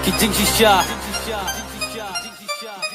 kijing shisha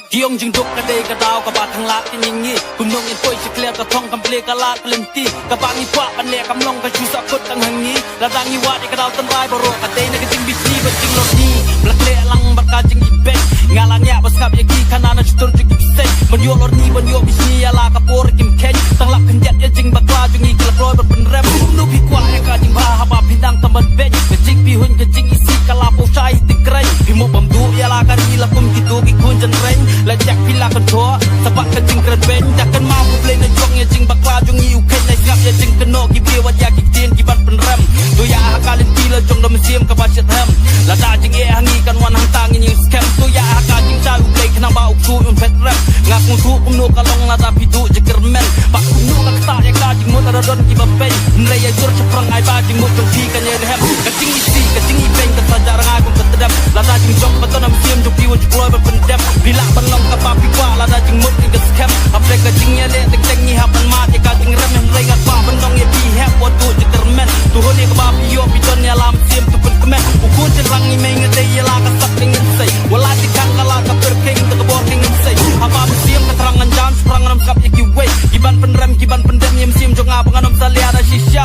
Kiong jing duk kadai kadau kabat hang lak kiningi Gunung yang toy seklep katong kample kalak kelenti Kabangi pak panek kamlong kajusak kut tang hangi Ladangi wad kadau tenrai baru kadai na kijing bisni bajing lorni Blakle lang bakajing ibek Ngalangnya baskap yagi kanana jutur jing ibsek Banyo lorni banyo bisni ala kapor kim keny Tanglap kenjat ya jing bakla jungi kelakloy berpenrem Umnu pikwa yang kajing bahaba pindang tamban bej Kejing pihun kejing isi kalapo cai tikreng Bimo bamdu yala kari lapum gitu kikun jen reng Lajak pila kedua sebab kejing keren ben Takkan mampu play na jong ya jing bakla jong iu ken na ngap ya jing keno kibiya wajak kikdien kibat penrem Tuya hakalin pila jong da mesim kabasyat hem Lada jing hangi kan wan hang tangin yung scam Tuya hakal jing cai play kenang ba uksu yung pet rem Ngak mutu umnu kalong lada pidu jeker men Bak umnu kakta ya kajing mut aradon kibapen Nrei ya jur ceprang ay ba jing mut jong ti kan yerhem Kejing isi kejing ibeng kesajarang agung ketedem Lada jing jong beton na mesim jong piwa jekloy berpendem Bila penong kapapi kwa lada jing mut yang keskem Apre kejing ya le tek ni hapan mat ya kajing rem yang regat pa penong ya bihep wadu jeker men Tuhun ya kapapi yo piton ya lam sim tupun kemen Ukun cerang ni mengete ya la kasap dengan say Wala tikang kala kaperking tekebor dengan say Apa mesim keterangan jam seperang nam skap ya kiway Giban penrem giban pendem ya mesim jong abang anam sali ada shisha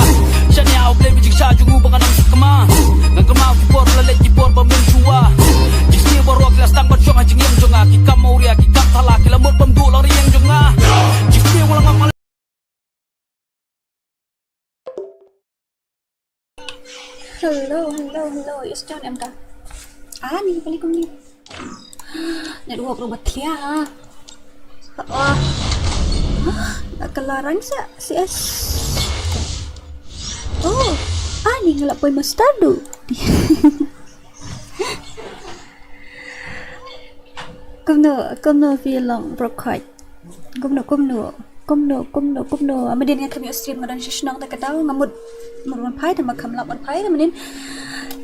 Shania au play bijik sha jungu bang anam sekema Ngakema kipor lelet kipor bamin chua Jisni borok kelas tang bersyong hajing yang jonga Kikam mauria kikam thala kilamut pemdu lori yang jonga Jisni ulang amal Hello, it's John em ta. Ni balik ni. Nak dua berubat dia. Nak kelarang sa CS. Oh, ni ngelak boy mustard. Kumno film broadcast. Kumno. Amadin yang kami stream ngadan shishnong tak tahu ngamut meruan pai dan makam lapan pai amadin.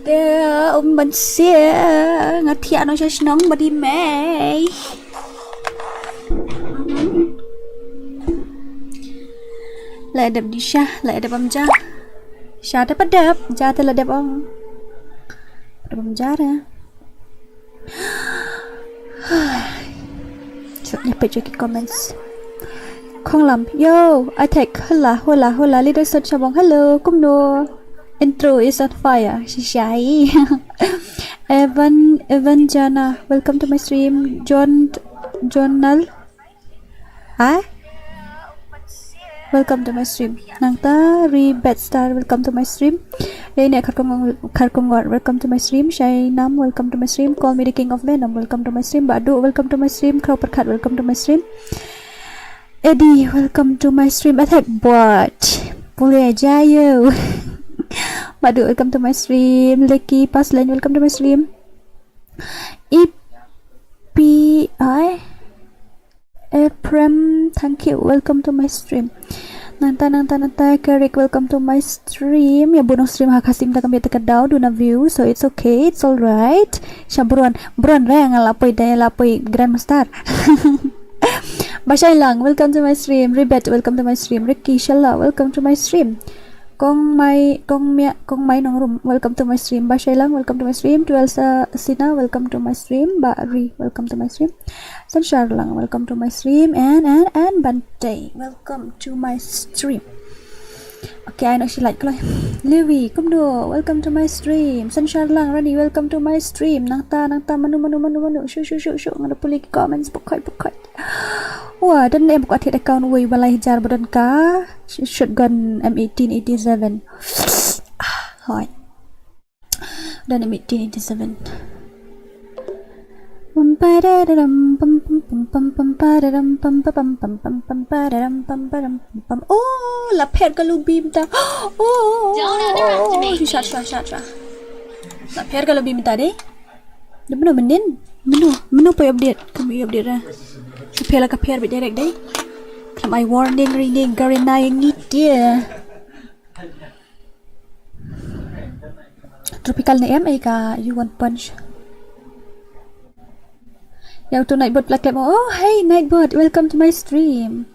Dia bansia ngati ano shishnong badi mai. La adab di syah, la adab amja. Syah ada padab, jata la adab ong. Adab amjara. So, nyepet juga comments. Khong lam, yo, I take hola, leader search abang, hello, kumno. Intro is on fire, shy. Evan Jana, welcome to my stream. Journal, hi. Welcome to my stream. Nangta Rebet Star, welcome to my stream. Rene Karkongor, welcome to my stream. Shainam, welcome to my stream. Call me the king of Venom, welcome to my stream. Badu, welcome to my stream. Crowpercut, welcome to my stream. Eddie, welcome to my stream. Attack bot, boleh aja yo. Badu, welcome to my stream. Leki Pasline, welcome to my stream. Eprem, thank you, welcome to my stream. Nanta Kerik, welcome to my stream. Ya bunuh stream hakasim tak kami tekadau duna view, so it's okay, it's alright. Syabruan reng lapoi daya lapoi grandmaster. Bashai Lang, welcome to my stream. Rebet, welcome to my stream. Ricky Shalla, welcome to my stream. Kong Mai Nongrum, welcome to my stream. Bashai Lang, welcome to my stream. Tuelsa Sina, welcome to my stream. Bari, welcome to my stream. Sanshar Lang, welcome to my stream. And Bante, welcome to my stream. Okay, I know she like Lewi, kumdo, welcome to my stream. Sanshar Lang, Rani, welcome to my stream. Nangta, manu. Shoo. Ngada puli comments, pokoi. Wah, dan em buat account way balai jar badan ka shotgun M1887. Hoi. Dan M1887. Oh, lapet kalau bim ta. Oh. Shot. Lapet kalau bim ta deh. Dia menu apa update? Kami update dah. Kapel direct deh. Kam I warning reading karena yang dia. Tropical na MA ka you want punch. Yang tu Nightbot Black Lab. Oh, hey Nightbot, welcome to my stream.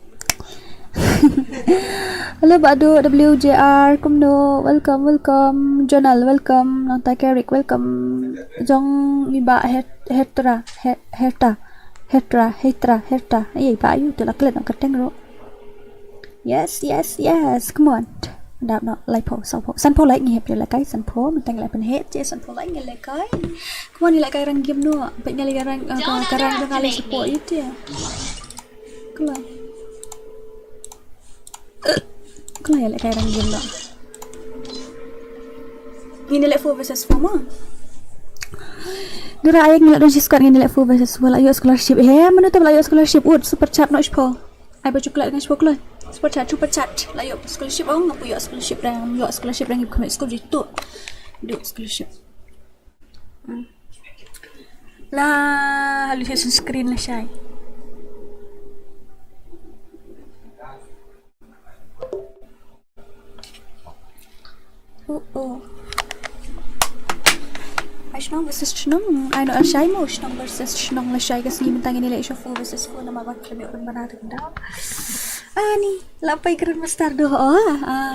Hello Badu WJR Kumno, welcome Jonal, welcome Nanta Kerik, welcome Jong Iba Herta. Ay ba you to la klet ang kateng ro. Yes, come on. Đạp nó lại phổ sau phổ sân phổ lại nghiệp rồi là cái sân phổ mình tăng lại phần hết chứ sân phổ lại nghe lại cái come on lại cái răng game nữa bệnh nghe lại răng cái răng nó ngay support itu ya cái lại cái răng game đó ini lại 4 versus 4 mah Dora ayah ngeliat dosis squad ini lại 4 versus 4 layu scholarship mana tu layu scholarship super chat no ipo ai baca kelat dengan ipo kelat super chat layu scholarship orang ngapu yo scholarship rang ibu kami school itu duk scholarship lah halus screen lah syai Shnong versus Shnong. I know Shai mo Shnong versus Shnong la Shai kasi mentang ini like 4 versus 4 nama bak lebih orang mana rendah. Ni lapai keren besar doh.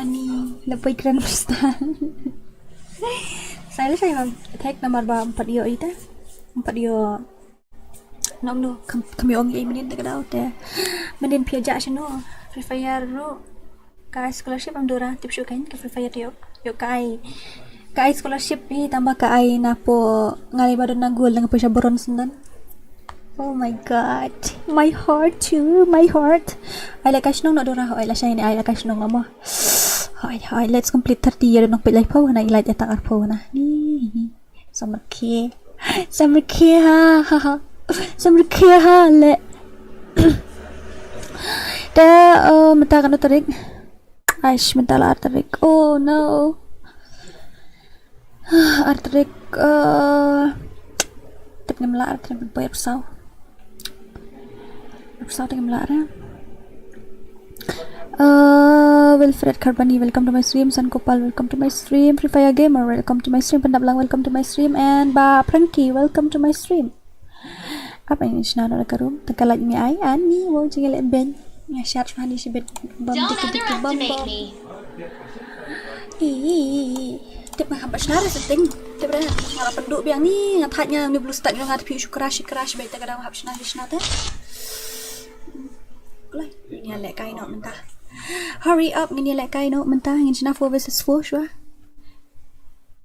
Ni lapai keren besar. Saya tag nomor 4 dia itu. 4 dia. Nong no kami orang ini menin tak ada teh. Menin piajak sino. FreeFire ro. Kai scholarship am DORA tip syukain ke FreeFire yo. Yo kai scholarship ni tambah kai napo ngali baru nagul dengan pusha boron sendan. Oh my god, my heart too, my heart. I like kashnong no DORA I like shine I like kashnong amo. Hi, let's complete 30 year nok pilai pau na ilai tak arpo na. Ni summer ke ha le. Menta kan tarik. Aish menta la tarik. Oh no. Artrik tip ngam la artrik bayar pesau dengan melara Wilfred Carbani, welcome to my stream. San Kopal, welcome to my stream. FreeFire Gamer, welcome to my stream. Pendaplang, welcome to my stream. And Ba Pranky, welcome to my stream. Apa yang senang nak karum? Tekalat mi ai ani mau jingle ben. Ya share fani si bet bom dikit bom. Tip mah habis nara setting. Tip dah malah penduk biang ni ngatanya ni belum start ngat piu crash baik tak kadang habis nara. Lai ni lek kai no mentah. Hurry up ni lek kai no mentah ngin sina 4 versus 4 shwa.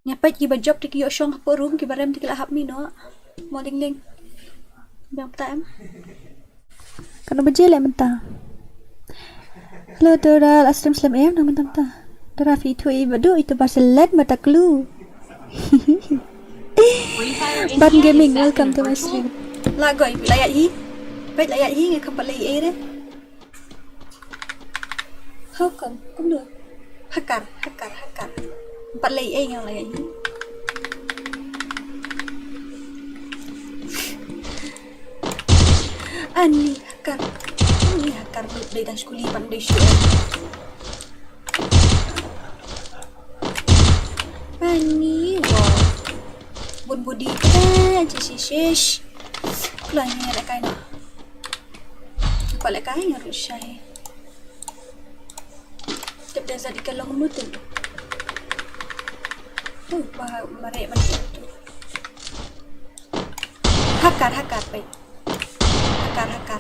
Nyapat ki job tik yo shong po room ki barem tik la hap mi no. Mo ling. Biang petam. Kan bejel mentah. Hello Dora, livestream slam nang mentah. Terafi tu ibu itu Barcelona mata clue. Ban Gaming, welcome to my stream. Lagu ibu layak hi, baik layak hi ngak kapal layak deh. How come? Kum dua. Hakar. Empat layak yang layak hi. Ani hakar dari dan sekuli pandai show. Ani bun budi kan cish kelanya lek kain apa lek kain harus syai tep dah jadi kalau menutup bah marek mana tu hakar baik hakar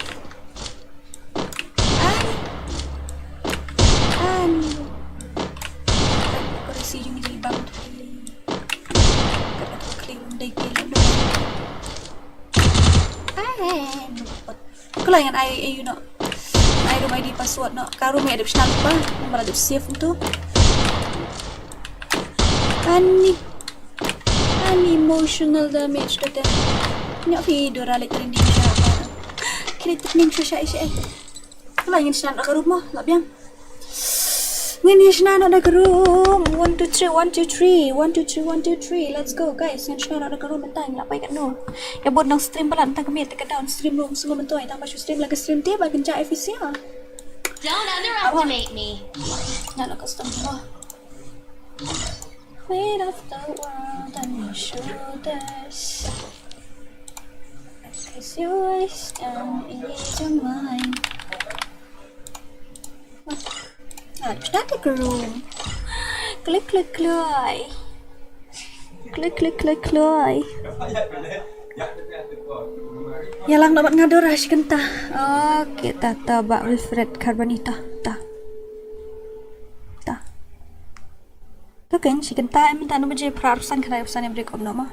ani koresi yung libang kalau yang I you know I rumah di password no karo may adap snap pa malah adap save tu ani emotional damage tu dah ni video ralik trending siapa kini trending siya kalau ingin snap nak rumah lah biang Ngini shna nak room 1 2 3 let's go guys ngin shna nak room mentang lapai kat no ya buat nang stream pelan tang kami tek down stream room semua mentoy tambah stream lagi stream dia bagi ja efisien don't underestimate me nak custom weight of the world on your shoulders cause you waste and ease your mind static room. Click. Ya lang dapat ngadora si kenta. Kita tabak Wilfred Carbonita. Ta. Tu kan si kenta minta nombor je prarusan kena urusan yang break up nama.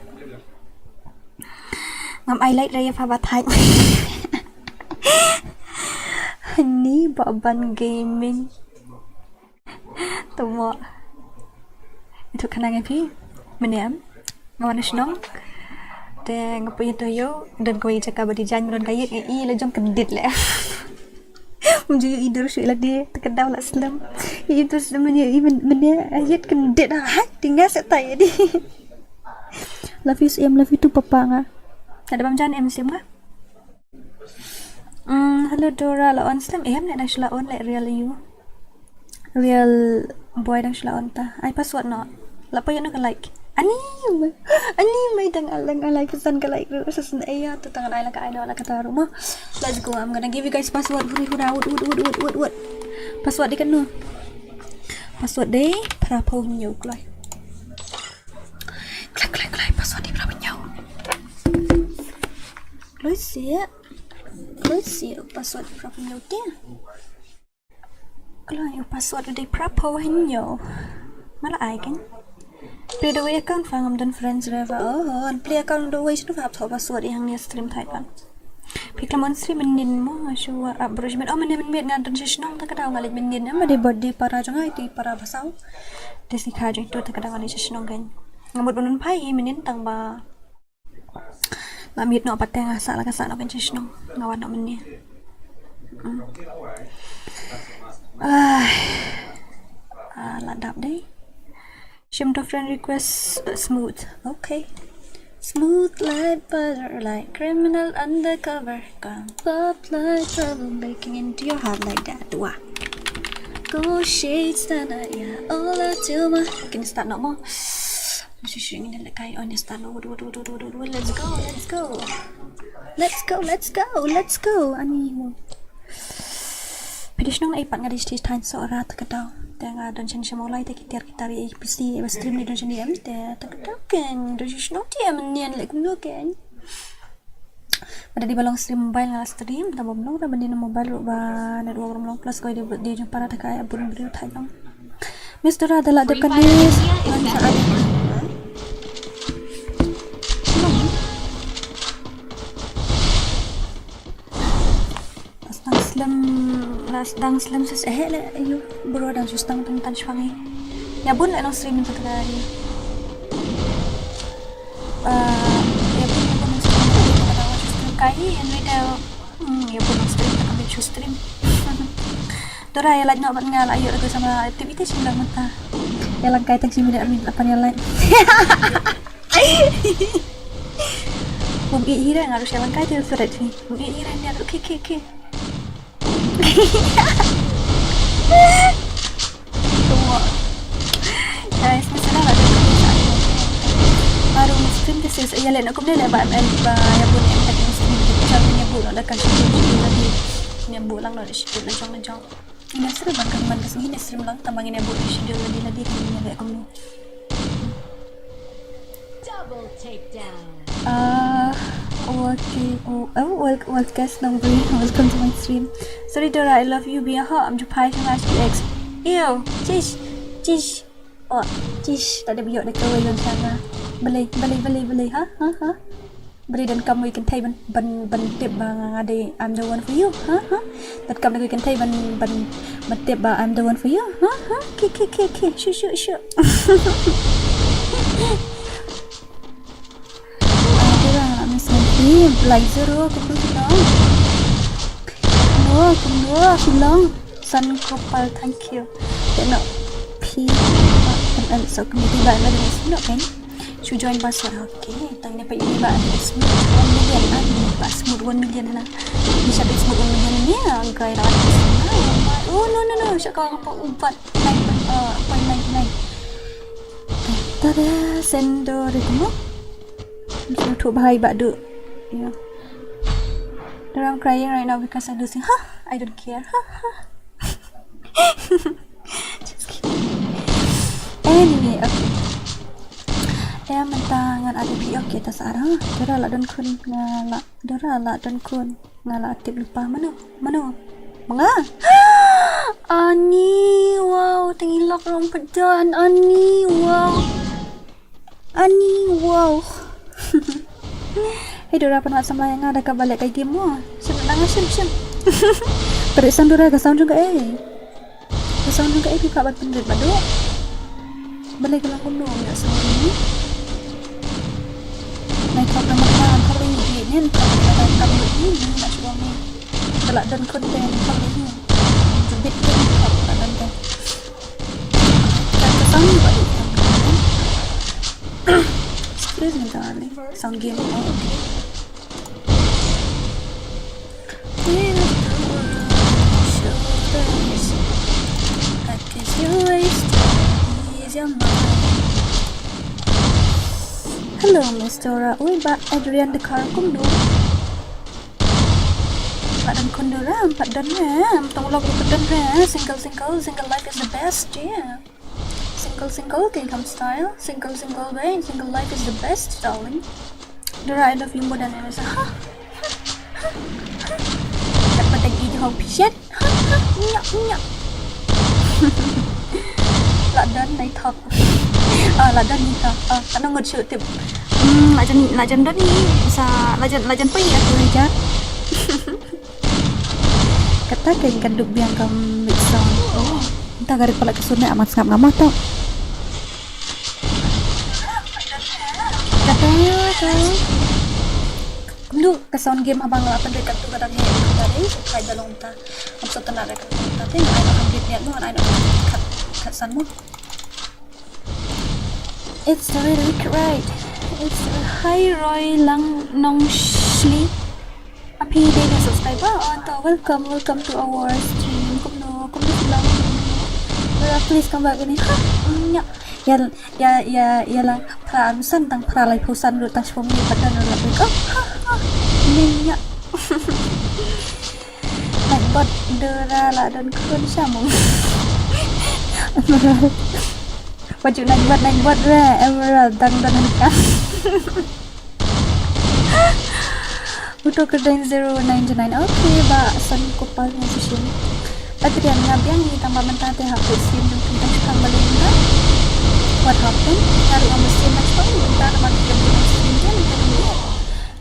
Ngam highlight raya fabatai. Ni baban gaming. Tunggu. Itu kenangan pi. Meniam. Ngawan senang. Dan ngapain tu yo dan kau cakap badi jangan dan kaya la jom kedit lah. Menjual idul sui lah dia terkedau lah selam. Itu sebenarnya benda ayat kedit lah. Tinggal setai dia. Love you Sim, love you tu papa ngah. Ada macam em Sim ngah. Hello Dora lawan Slim. Em nak lawan like real you. Real boy dah lawan ta. Ai password nak. Lapa yang nak like. Ani may dang alay pesan ka like sa iya to tangan ay lang ka idol ka taro mo. Let's go. I'm gonna give you guys password. What. Password di kan no. Password di para po nyo klay. Klay password di para nyo. Let's see password di para nyo dia. Klay password di para po nyo. Mala ay kan. Play the way account fangam dan friends reva. Play account the way sinu fap thoba password yang ni stream type kan. Piklamon stream menin mo aswa abrojment. Men ngan dan sesnong ta kada ngali menin ama de birthday para jangai ti para basau. Desi khajo itu ta kada ngali sesnong kan. Ngamut bunun pai menin tang ba. Ngamit no pateng asa la kasa no kan sesnong. Ngawan no menin. Ladap deh. Shim to friend request smooth. Okay. Smooth like butter, like criminal undercover. Come pop like trouble, breaking into your heart like that. Wah. Go shades tana ya. All I do ma. Can start no more. Shishing in the kai on start no. Let's go. Ani mo. Pidis nong ipat nga di time seorang terkedau. Tengah dan chen mulai tak kita PC stream ni dan chen dia terkedau kan. Dan nong dia menian lek no kan. Ada di balong stream mobile ngala stream tambah belum dah benda mobile ba net work belum plus kau dia jumpa ada kaya burung beri tai dong. Mister adalah dekat dis saat Dang slam ses lah ayo bro dang sustang tang shwangi ya bun la nang stream ta tadi ya bun la nang stream ta stream kai and we ya bun nang stream ta kami stream Dora ya like nak buat ngal ayo aku sama aktiviti sila mata ya lang kai tang simi da amin apa ya like Bum ira ngaruh ya lang kai tu surat ni bum ira ni okay Tunggu guys, misalnya lah baru stream this is ya lain aku boleh lebat ya pun yang tadi stream kita nyebut ada kan lagi nyebut lang lo di situ lanjang ini seru banget kan mandas ini stream lang tambangin nyebut di situ lagi ini ada aku ni Double takedown. Okay. Well, guys, welcome to my stream. Sorry, Dora, I love you. Be a hot. I'm Japai from HDX. Ew, cish. Oh, cish. Tak ada biok dekat wayon sana. Beli, ha? Beli dan kamu ikan thai ban tip bang ada I'm the one for you, ha? Dan kamu ikan thai ban tip bang I'm the one for you, ha? Ke. Shoot. Blazer aku bilang sun kopal thank you nak p and so community ba na din sino kan to join password okay tang ni pa ini ba smooth 1 million ba smooth 1 million na bisa be smooth 1 million ni ang kay na oh no siya ka pa ubat 9.99 tada sendo dito mo to bahai ba do yeah. I'm crying right now because I losing. I don't care. Anyway, okay. Em mình ta ngan ada video kita sekarang. Dora lah dan kun ngala tip lupa mana. Mga. Ani, wow, tengilak orang pedan. Ani, wow. Hey Dora, penat sama yang ada balik kayak game mo. Senang sim. Terisan Dora ke sound juga buka bat pendek badu. Balik ke lang kuno ya sound ini. Naik kau nama kau ini ni kau ini nak cuba ni. Kelak dan konten kau ini. Jebit kau tak konten. Kan sound ni balik. Excuse me darling. Sound game okay. Hello Miss Dora. Ui ba Adrian dekar kum do. Padan kondora, padan ram. Tong log padan ram. Single life is the best. Yeah. Single Gangnam style. Single way. Single life is the best, darling. Dora, I love you more than ever. Dapat lagi hong piset. Nyak. Ladan dai thak. Ladan ni thak. Kana ngot shoot tip. Lajan dah ni. Sa lajan pai aku aja. Kata kan duk biang kam mix sound. Oh, entah garik pala kesuna amat ngam tau. Katanya tu. Duk ke sound game abang apa dekat tu kadang ni dari kai dalong ta. Maksud tenar dekat ta. Tapi ai nak ambil niat nu ai nak kat sanmu. It's the lyric right. It's hi Roy Lang Nong Shli. Happy day na subscriber. Welcome to our stream. Come lang. Please come back ini. Ya lang pranusan tang pralay pusan lu tas pumi padan lu ko. Ninya. Nagbot Dora la dan kun samung. Baju nagbot emerald dan kan. Butuh kedai 099. Okay, ba san kupal na session. Adrian ngabiang ni tambah mentate HP stream dan kita sekarang balik na. What happened? Cari ang mesin next time. Minta naman kita buat stream dia ni.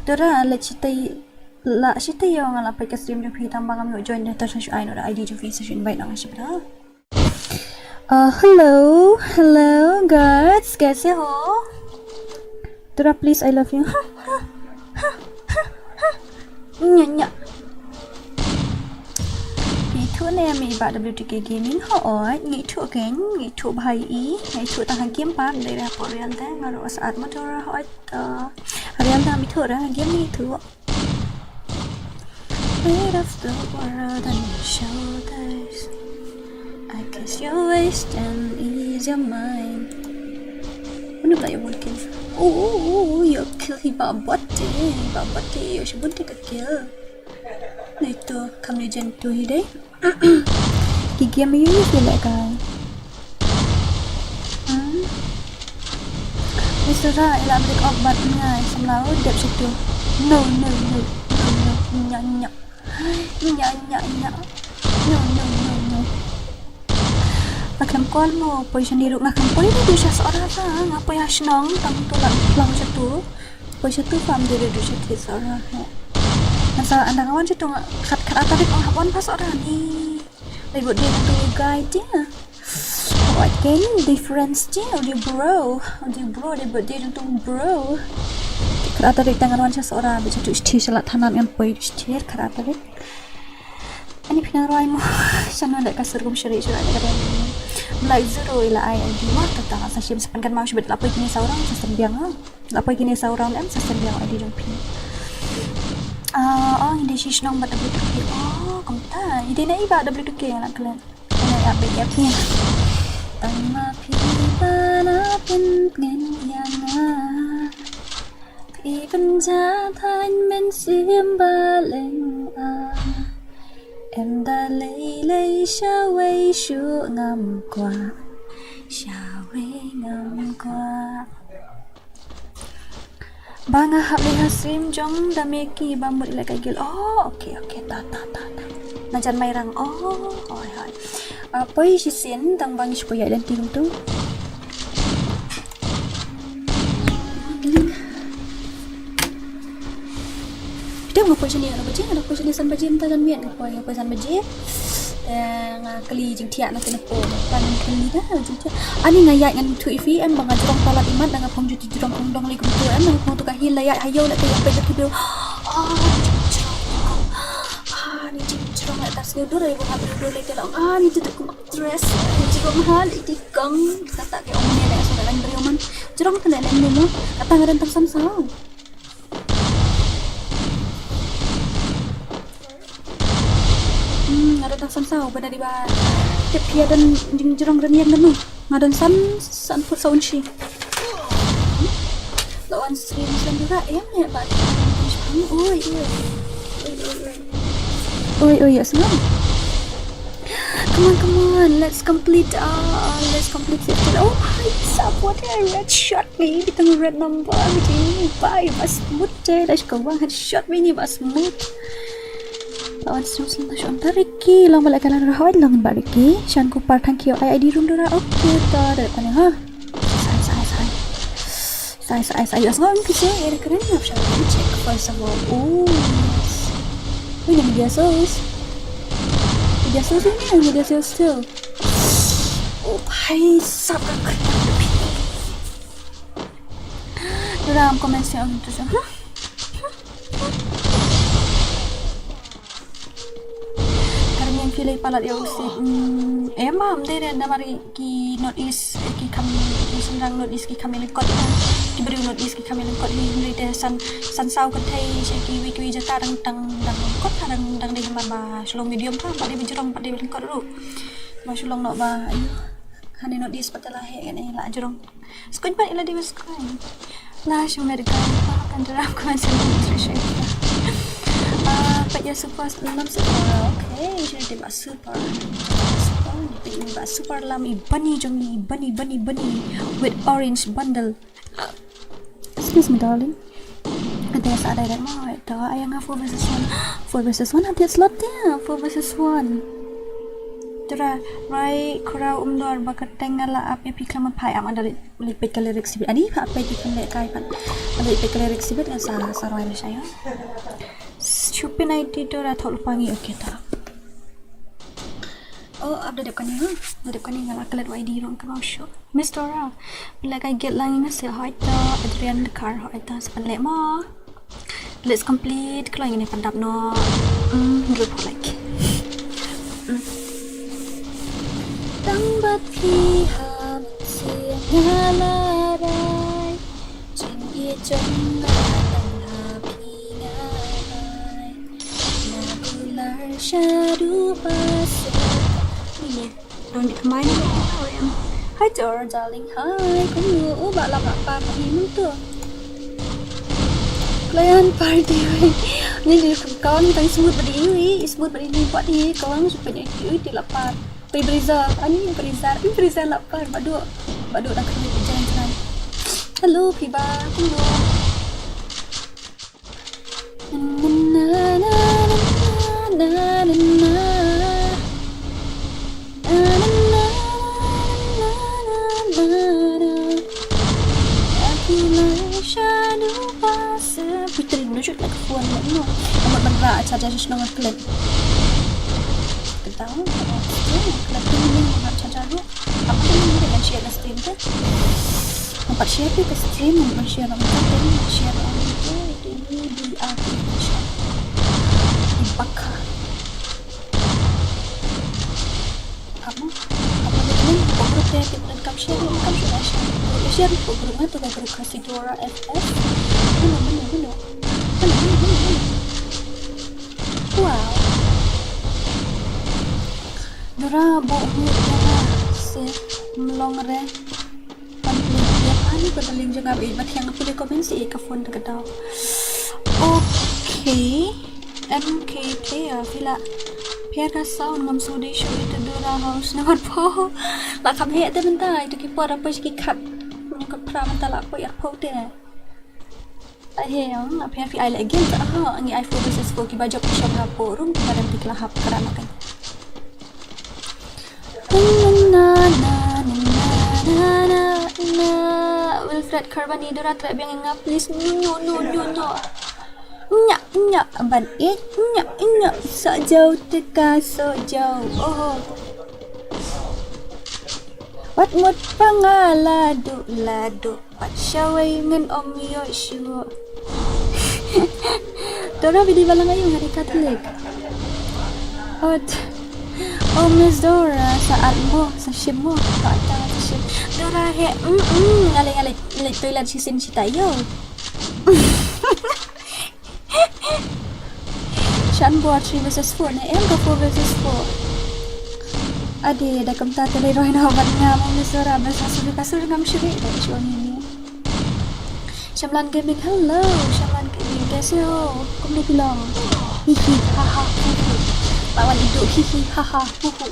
Dora la cita yang ngalapai ke stream dan kita tambah kami join data session. I know the ID of session baik nak siapa dah. Hello guys, कैसे हो? Dora please, I love you. Nya. Itu ni kami ibarat WTK gaming. Nghĩ thua bahai nghĩ thua tang game pa dari apa real dah ngaruh saat motor real dah thua dah game ni thua. Weight of the world on your shoulders. I kiss your waist and ease your mind. Mana pula yang mungkin? You kill hiba body, you should take a kill. Nah itu kami jentuh hidai. Gigi yang ini gila kan? Mister Ra, ilah break obatnya. Semlau dep situ. No. Nyak. No. Makam kol mo, poi sendiri ngakam poi ni dusha seorang lah. Ngapa ya senang tang tulang pelang satu. Poi satu faham diri dusha ti seorang. Masa anda kawan situ kat atas orang kawan pas orang ni. Lebih dia tu guide dia. What can difference dia? Dia bro lebih dia tu bro. Kat atas dia tangan kawan seorang. Biasa tu isti salat tanam yang poi isti kat atas dia. Ini pinang roy mo. Sana nak kasar kum syari ada kan. Mulai zero ila ai di mat tentang asal sepankan mau sebut lapoi kini seorang sesembiang lapoi kini seorang em sesembiang ai di jumpi. Hindi siya nang bata WTK. Kumta. Hindi na iba WTK lang kalian. Ano ya BF niya. Tama pipa na pingnyan na. Pipan ra thanh bên xiêm ba lên Em đã lấy sao quay xuống ngắm qua sao quay ngam kwa bang liha stream jong dameki bambut ila kagil. Oh, okay, ta. Najan mairang. Oh, hai. Apa isi sin tang bang supaya dan tim tu. Kita mau question ni, ada question ni san baje entah dan mian apa san baje. Kali jing tiak nak kena pon pan kali dah jing tiak ani ngayat ngan tu ifi an bang ajrong palat imat dengan pom juti jurong pom dong likum tu an pom tu kahil layat hayo nak kaya pe tu ni jurong nak tas nudur ibu habis dulu lagi lah ni tu aku dress jurong hal itikang kata ke om ni nak sudah lain beriman jurong tu lain ni kata ngaran tersam sao ada tasan sao pada di ba tepia dan jurang renian dan ngadan san put sound shi lawan stream san juga ya ba oi ya senang come on let's complete it. Oh my god what a red shot ni di tengah red number begini bye bas smooth let's go bang headshot ni bas smooth lawan stream shan tariki lang balik kanan rahoi lang bariki shan ko par thank you ID room dora okay ta ada tanya ha sai asal kita era keren apa shall we check first of all ini media sos ini media sos still oh bhai sab ka keren dalam komen sekarang tu pilih palat ya usik emam deh dan mari ki notice ki kami senang notice ki kami lekot ki beri notice ki kami lekot ni deh san sau kan thai ki wi jata dang kot dang deh ba sulong medium pa pa deh jerong pa deh lekot dulu ba sulong nok ba ayo hane notice patalah he kan la jerong skun pa ila deh skun la shung na dekat pa kan dalam concentration Pak ya super lam super okay jadi dia super ni pak super lam bunny jong bunny with orange bundle excuse me darling ada ada dah mau itu ayang 4 versus 1 ada slot dia 4 versus 1 Dora right kurau umdor bakat tengala ap epi klamat pai am ada lipet kali exhibit ani apa itu kan kai pan ada lipet kali exhibit sa saroi ni saya Stupid idea Dora thol pangi okay ta oh abda depan ni ngala kalat ID rong kau show Miss Dora like I get lang na sa haita Adrian the car haita sa panle mo let's complete kalau ini pandap no group like tambat piham siang ngalarai jinggi jong shadow pasir ini don't main hi Dora darling hi kamu ubah lah apa ini tuh kalian party ini dia kawan tang smooth berdiri buat ni kawan supaya ini di lapar beriza lapar badu nak kena jalan hello piba kamu Putri menunjuk like puan no amat benar acara senang klik kita tahu klik ini nak acara lu apa ini dengan share ke stream tu nampak share ke stream nampak share nampak share itu ini di aplikasi di bakar kamu apa ini grup dia kita kam share grup itu grup khasidora FF Hello. Wow. Dora bohong se melong re. Pantli dia ani padaling jaga ibat yang aku di komen si ka phone dekat tau. Okay. MKT ya vila. Pia ka sound ngam sudi show itu do Dora house na po. La kam he te benta itu ki por apa ki khat. Ni ko pra menta la po ya po te. Ai he ang apa fi ai lagi ta ha ngi iPhone versus 4 ki bajak ki shop ha po rum ki badan diklah hap kara makan. Na na na na na Wilfred Carbani Dora trap yang ngap please no Nyak ban nyak so jauh teka so jauh oh wat mut pangaladu ladu pat syawai ngan om Yoshu Dora bidi balang ayung hari Katolik Oh Miss Dora saat mo sa ship mo kata sa ship Dora he ngalay toilet sisin si tayo Shan buat 3 versus 4 na em ka 4 versus 4 ade da kamta tele roy na ban nga mo Miss Dora basa sudah kasur ngam syuri da chuan ni Shamlan Gaming hello Shamlan Gaming kaise ho kum bilang hihi haha Pawan hidup hihi haha huhu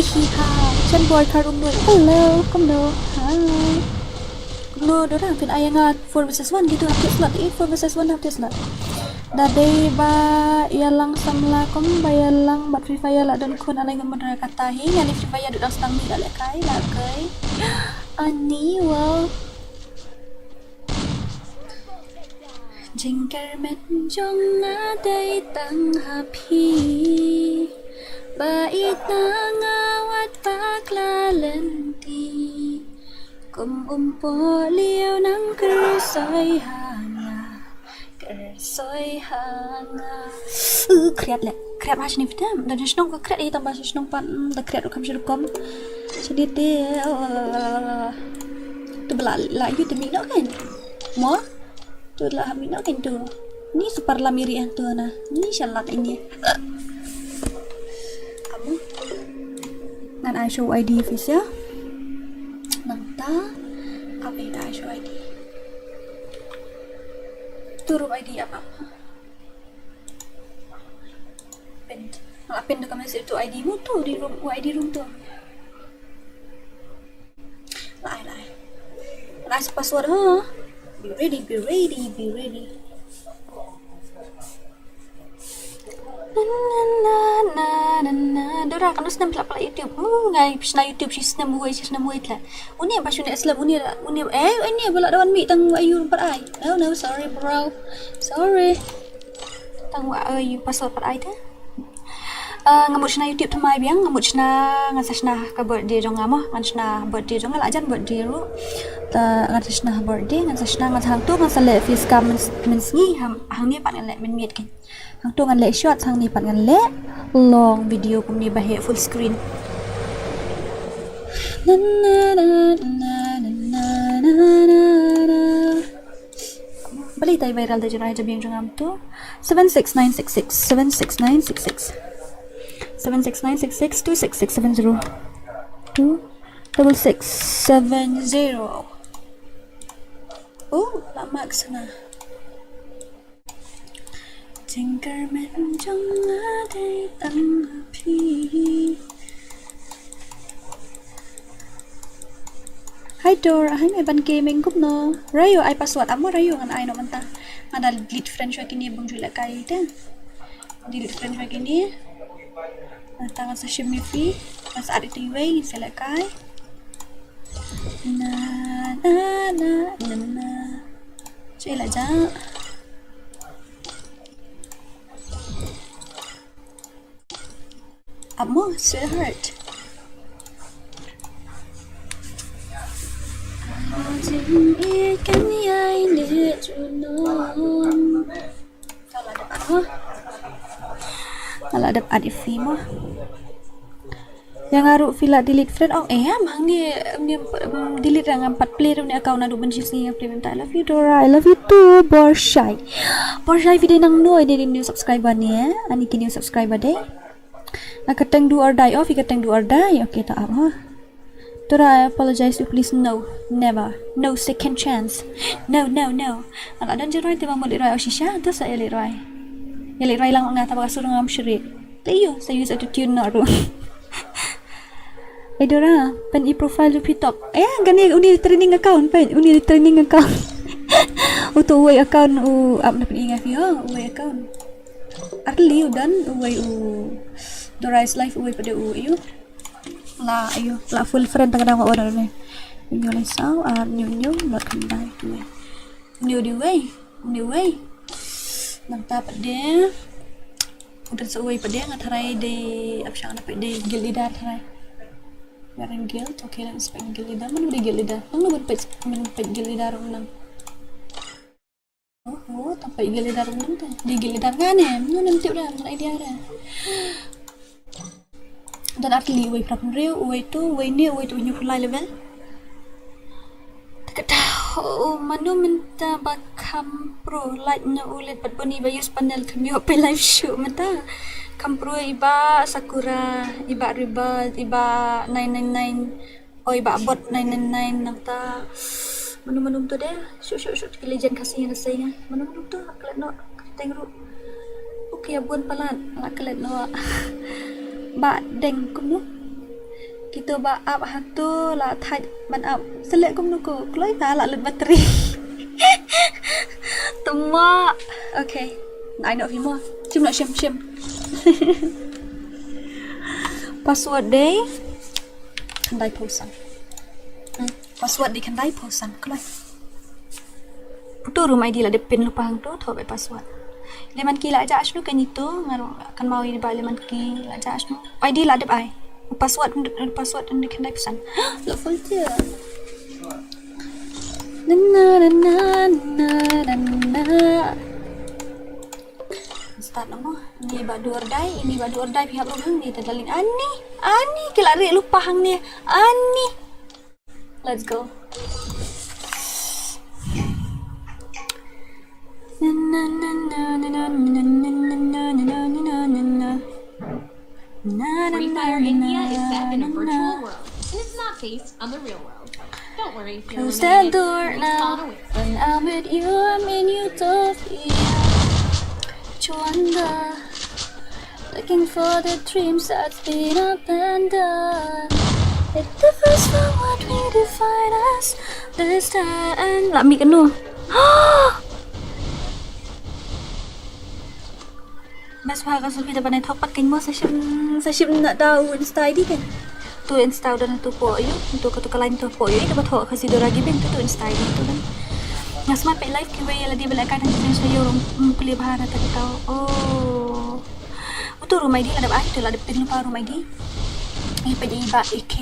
Ihi haha Chan boy karum boy hello kumdo hi kumdo dorang pin ayang 4 versus 1 gitu update slot 4 versus 1 update slot dadai ba yalang samla kom bayalang bat FreeFire la don kun alai ngam bener kata hi ngani FreeFire dudang sedang ni la kai ani wow Jingkar men jong adai tang hapi Bait na ngawat bakla lenti Kum umpo liaw ng kersoy hanga Kreat le kreat mas ni fitam dan snong ko kreat tambah snong pan da kreat kam syukum sedit tu bela la yu temi no kan mo tu lah hamina kan tu ni super lamiri tu na ni syalat ini kamu nan I show ID fis ya nang ta apa itu I show ID turun ID apa pen ngapin dekat mesej tu ID mu tu di room ID room tu lai nice password ha be ready Dora kan senam pula YouTube ngai pisna YouTube si senam buai tla uni ba shune islam uni ini bala dawan mi tang ayu par ai no sorry bro sorry tang ayu password par ai ta ngamut na YouTube thamai biang ngamut na ngasasna ka birthday jong amo ngasna birthday jong la jan birthday ru ta ngasna birthday ngasna ngasang tu ngasale fis kam mensi hang ni pat ngale men miet kin hang tu ngale shot hang ni pat ngale long video kum ni bahe full screen balik tay viral da janai jabiang jong am tu 76966 26670 26670 oh lama kesana Jingkar men jong adai tang api Hi Dora, hi may ban gaming kup no Rayo ay password amo rayo ngan ay no manta ada delete friend show kini bung jula kai ta delete friend show kini tangan sa shimmy free mas ada tiway selekai na cila ja amo sweetheart ikan yai ne junon kalau ada adik Fimo yang ngaruh villa delete friend mangi delete yang 4 player ni account adu benci ni premium I love you Dora I love you too Borshai video nang no ini new subscriber ni ani kini new subscriber deh nak keteng do or die off keteng do or die okay tak apa Dora I apologize you please no never no second chance no kalau dan jeroy tiba mo liroy oshisha tu saya liroy lang nga tabag surang am shiri tayo sa use attitude na ro Dora, pen profile du top. Gani uni training account pen, uni training account. Untuk uai account up na ingat yo, uai account. Arli udan uai Dora's life uai pada uai ayo la full friend kadang order ni. Nyo lai sao nyo not kandai tu. Nyo di way. Nang ta pada udah seuai pada ngatarai de apsang na pada gil lidah tarai. Yang guild, okay lang spek gil lidah. Mana udah gil lidah? Nang naman pet gil lidah rong nang. Oh, tampai gil lidah rong nang tu. Di gil lidah kan no nanti udah mana idea dah. Dan arti way prapan real, way tu new fulai level. Tak tahu mana minta bakam pro like na ulit pat boni bayus panel kami op live show mata. Kampro iba Sakura, iba Rebirth, iba 999, o iba bot 999 nangta manum tu deh. Shoot legend kasih yang saya. Manum tu kelet no tengru. Okay abun palan, ala kelet no. Ba deng kum no. Kita ba up hatu la thai ban up. Selek kum no ko. Kloi ta la lut bateri. Tuma. Okay. I know you more. Cim nak shim. Password day kandai posan. Password day kandai posan. Kelai. Putu room ID lah de pin lupa hang tu thau bai password. Leman ki la aja asnu kan itu ngaru kan mau ini ba leman ki la aja asnu. ID lah de bai. Password de kandai posan. Lo full je. Na start nama ni badu ordai pihak rumah ni terdalin ani kila rik lupa hang ni ani. Let's go. FreeFire India is set in a virtual world and it's not based on the real world. Don't worry, Close that door now. When I'm with you, I'm in utopia. Wonder, looking for the dreams that's been abandoned. It differs from what we define as this time. Lạ miệng luôn. Mas Haga Sulfi dapat naik topat kan mo session nak tahu Insta ID kan. Tu Insta dan tu po yo, untuk lain tu po yo. Dapat ho khasidora gibin tu Insta ID tu kan. Yang smart pay live kiwe yang dia belakan dengan saya orang kuliah bahara tadi tahu. Oh, itu rumah ID ada apa? Itu ada pin lupa rumah ID. Ini pada iba AK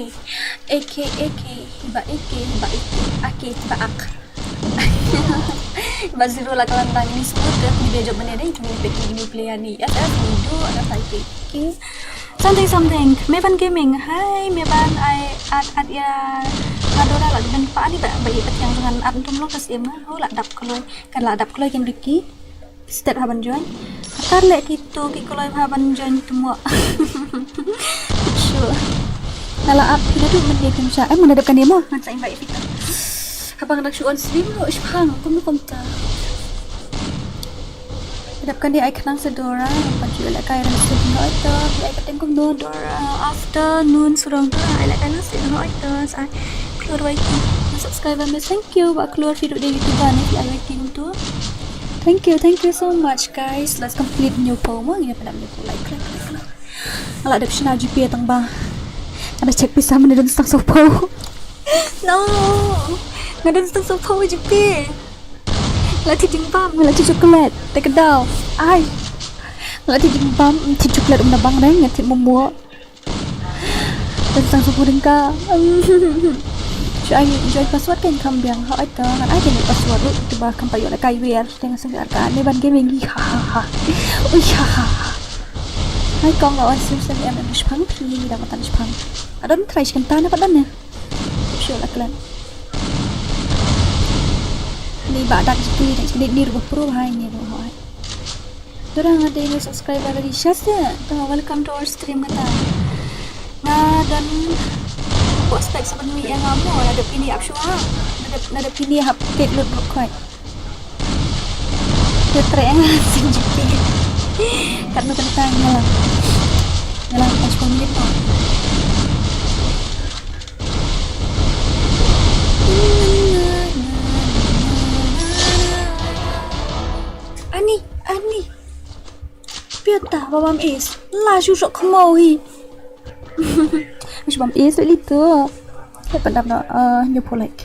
iba ak. Baziro lah kelantang ini sebut ke video job mana deh cuma ini player ni. Ya saya video ada type something. Meban gaming. Hai Meban ad ya. Dora lah dan Pak Ali bayi yang dengan antum lo kasih mah oh lah dap kalau kan lah dap kalau yang Ricky step haban join atar lek gitu ki kalau haban join semua sure kalau up kita tu menjadi macam menghadapkan demo kan saya invite kita habang nak show on stream lo ishang kum ta hadapkan dia icon sedora pancu lek kai ran stream no itu lek kateng kum no Dora afternoon surang tu lek kan stream no itu saya keluar YT subscriber mas thank you buat keluar video di YouTube ni di YT tu. Thank you so much guys. Let's complete new poem ni pada aku like. Ala ada option GP tang bang. Ada check pisah mana dan stang sopo. No. Ngadan stang sopo GP. Lati jimbam, lati coklat, tak kedau. Ai. Lati jimbam, ti coklat bang reng ngati membuat. Dan stang sopo dengka. Enjoy password kan kambiang hak itu kan ada ni password tu tiba kan payah nak kaiwer dengan segar kan ni ban game lagi ha hai kong lawan susah ni ambil spam pi dah matan spam ada ni try kan tanah pada ni sure lah kalian ni badak sikit dan sikit ni rubah pro hai ni tu hai dorang ada yang subscriber lagi syasnya welcome to our stream kata dan buat spek sebenarnya yang lama ada pilih up show ada pilih update load record dia try yang asing juga karena tentang ngalang pas komit Pieta, babam is. La susuk kemoi. Which babam is really too. Hey, pandap na new polite.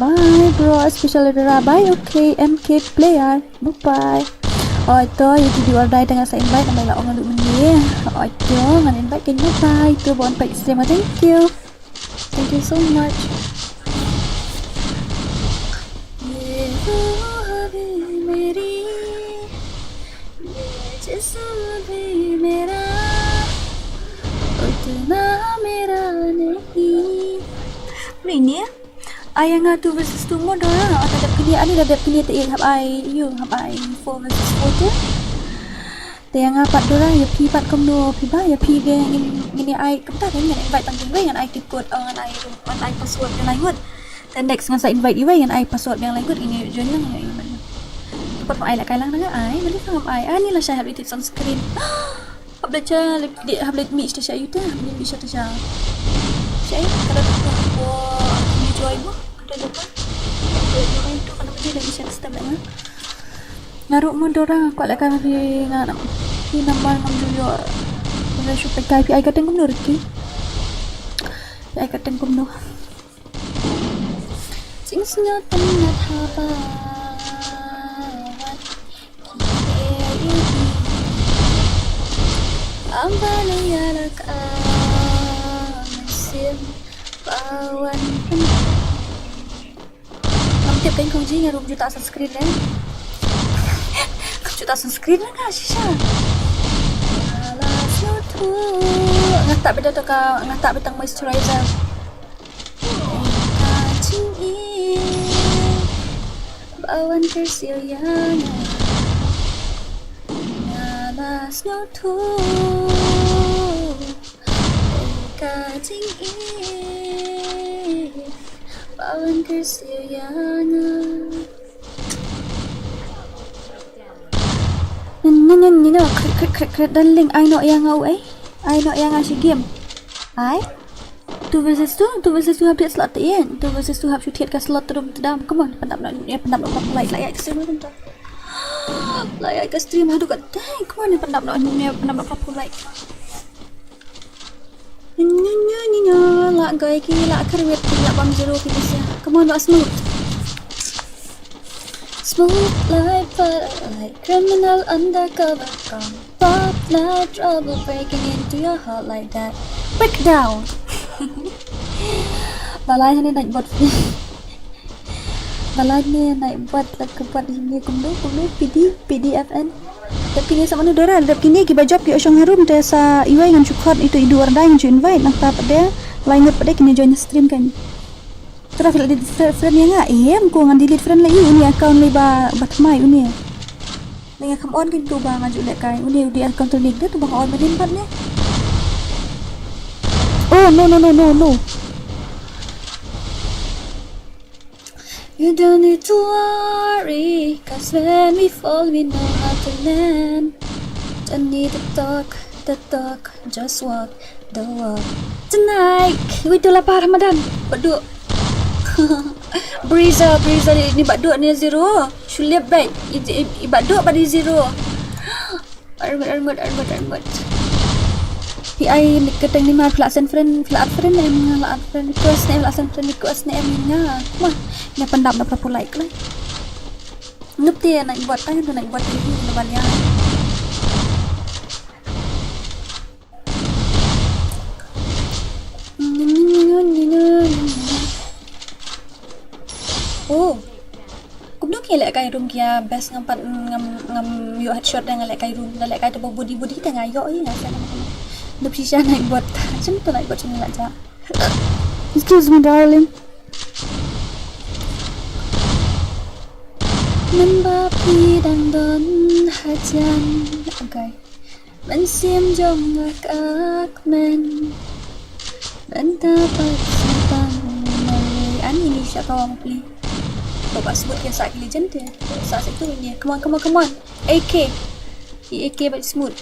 Bye bro, especially Dora. Bye, okay, MK player. Bye. Oh itu YouTube order dengan saya invite namanya orang duk ni. Oh itu ngan invite ke bye. Itu bon pack stream. Thank you. Thank you so much. ये रूह भी मेरी, ये जिस्म भी मेरा, उतना मेरा नहीं. Ini ai nga 2 versus 2 mo Dora. Ada pilih ani ada pilih te hab ai you hab ai 4 versus 4 tu. Te nga pat Dora ya pi pat kom no pi ba ya pi ge ini ai kata kan ngan invite tangking we ngan ai tikut ngan ai password yang lain gut. Then next ngan sa invite you ngan ai password yang lain gut ini join lang ya ini. Pat ai la kai lang dengan ai balik hab ai ani lah saya habit on screen. Hab le cha hab le mi sta saya tu ni bisa tu cha. Saya kada tu ni join mo. Itu kan dia lagi share step lah. Ngaruk mo Dora, kau lek kan pi ngarap. Pi nambah ngam dulu. Bila supaya kai pi ai kateng kum nur ki. Pi ai kateng kum nur. Sing snya tanat haba. Ambala yalak mesim bawan. Tiap kali kau jing ngaruh juta sunscreen eh. Juta sunscreen lah kan Shisha. Ngatak beda tu kau ngatak betang moisturizer. Kacing bawan tersilyana. Ngalas nyotu. Kacing bawan tersilyana. Nanya kret dan link I know yang ngau I know yang ngasih game. Ai 2 versus 2 habis slot in 2 versus 2 habis shoot ke slot terus terdam. Come on pendap nak like stream bentar. Like ke stream aduh kat dang. Come on pendap nak like. Nanya lah guys gila kerwet tidak bang zero kita. Come on, smooth like butter, like criminal undercover, come pop like trouble breaking into your heart like that. Break down. Balai ni naik bot. Balai ni naik bot lah kebat ini kumdu PDFN. Tapi ni sama ni Dora, tapi ni kita job kita orang harum dia sa iwai dengan cukot itu idu orang yang invite nak tak pada lain pada kini join stream kan. Terus kalau di friend yang ko ngan delete friend lagi ini account ni bat mai ini. Dengan come on kan tu bang ngaju lek kai. Ini di account tu dia tu bang on berdin pat ni. Oh no. You don't need to worry, cause when we fall we know how to land. Don't need to talk, just walk the walk. Tonight, we do lapar Ramadan. Berduk. Briza ni baduk ni zero. Shulip baik. Baduk pada zero. Armut. PI keteng ni mah flat friend em lah friend request ni flat friend request ni em nya. Mah nya pendap nak berapa like lah. Nup dia nak buat tang tu nak buat ini lebalnya. Oh. Kumdu ke lek kai room kia best ngampat ngam yo headshot dengan lek kai room dan lek kai tu body kita ngayok je ngasa nama. Nup sisa naik buat macam tu naik buat macam aja. Excuse me darling. Membapi dan don hajan. Okay. Mensim jong ak men. Mendapat simpang melian ini siapa orang beli. Bapak sebut yang saat legend dia. Saat itu ini. Come on. AK but smooth.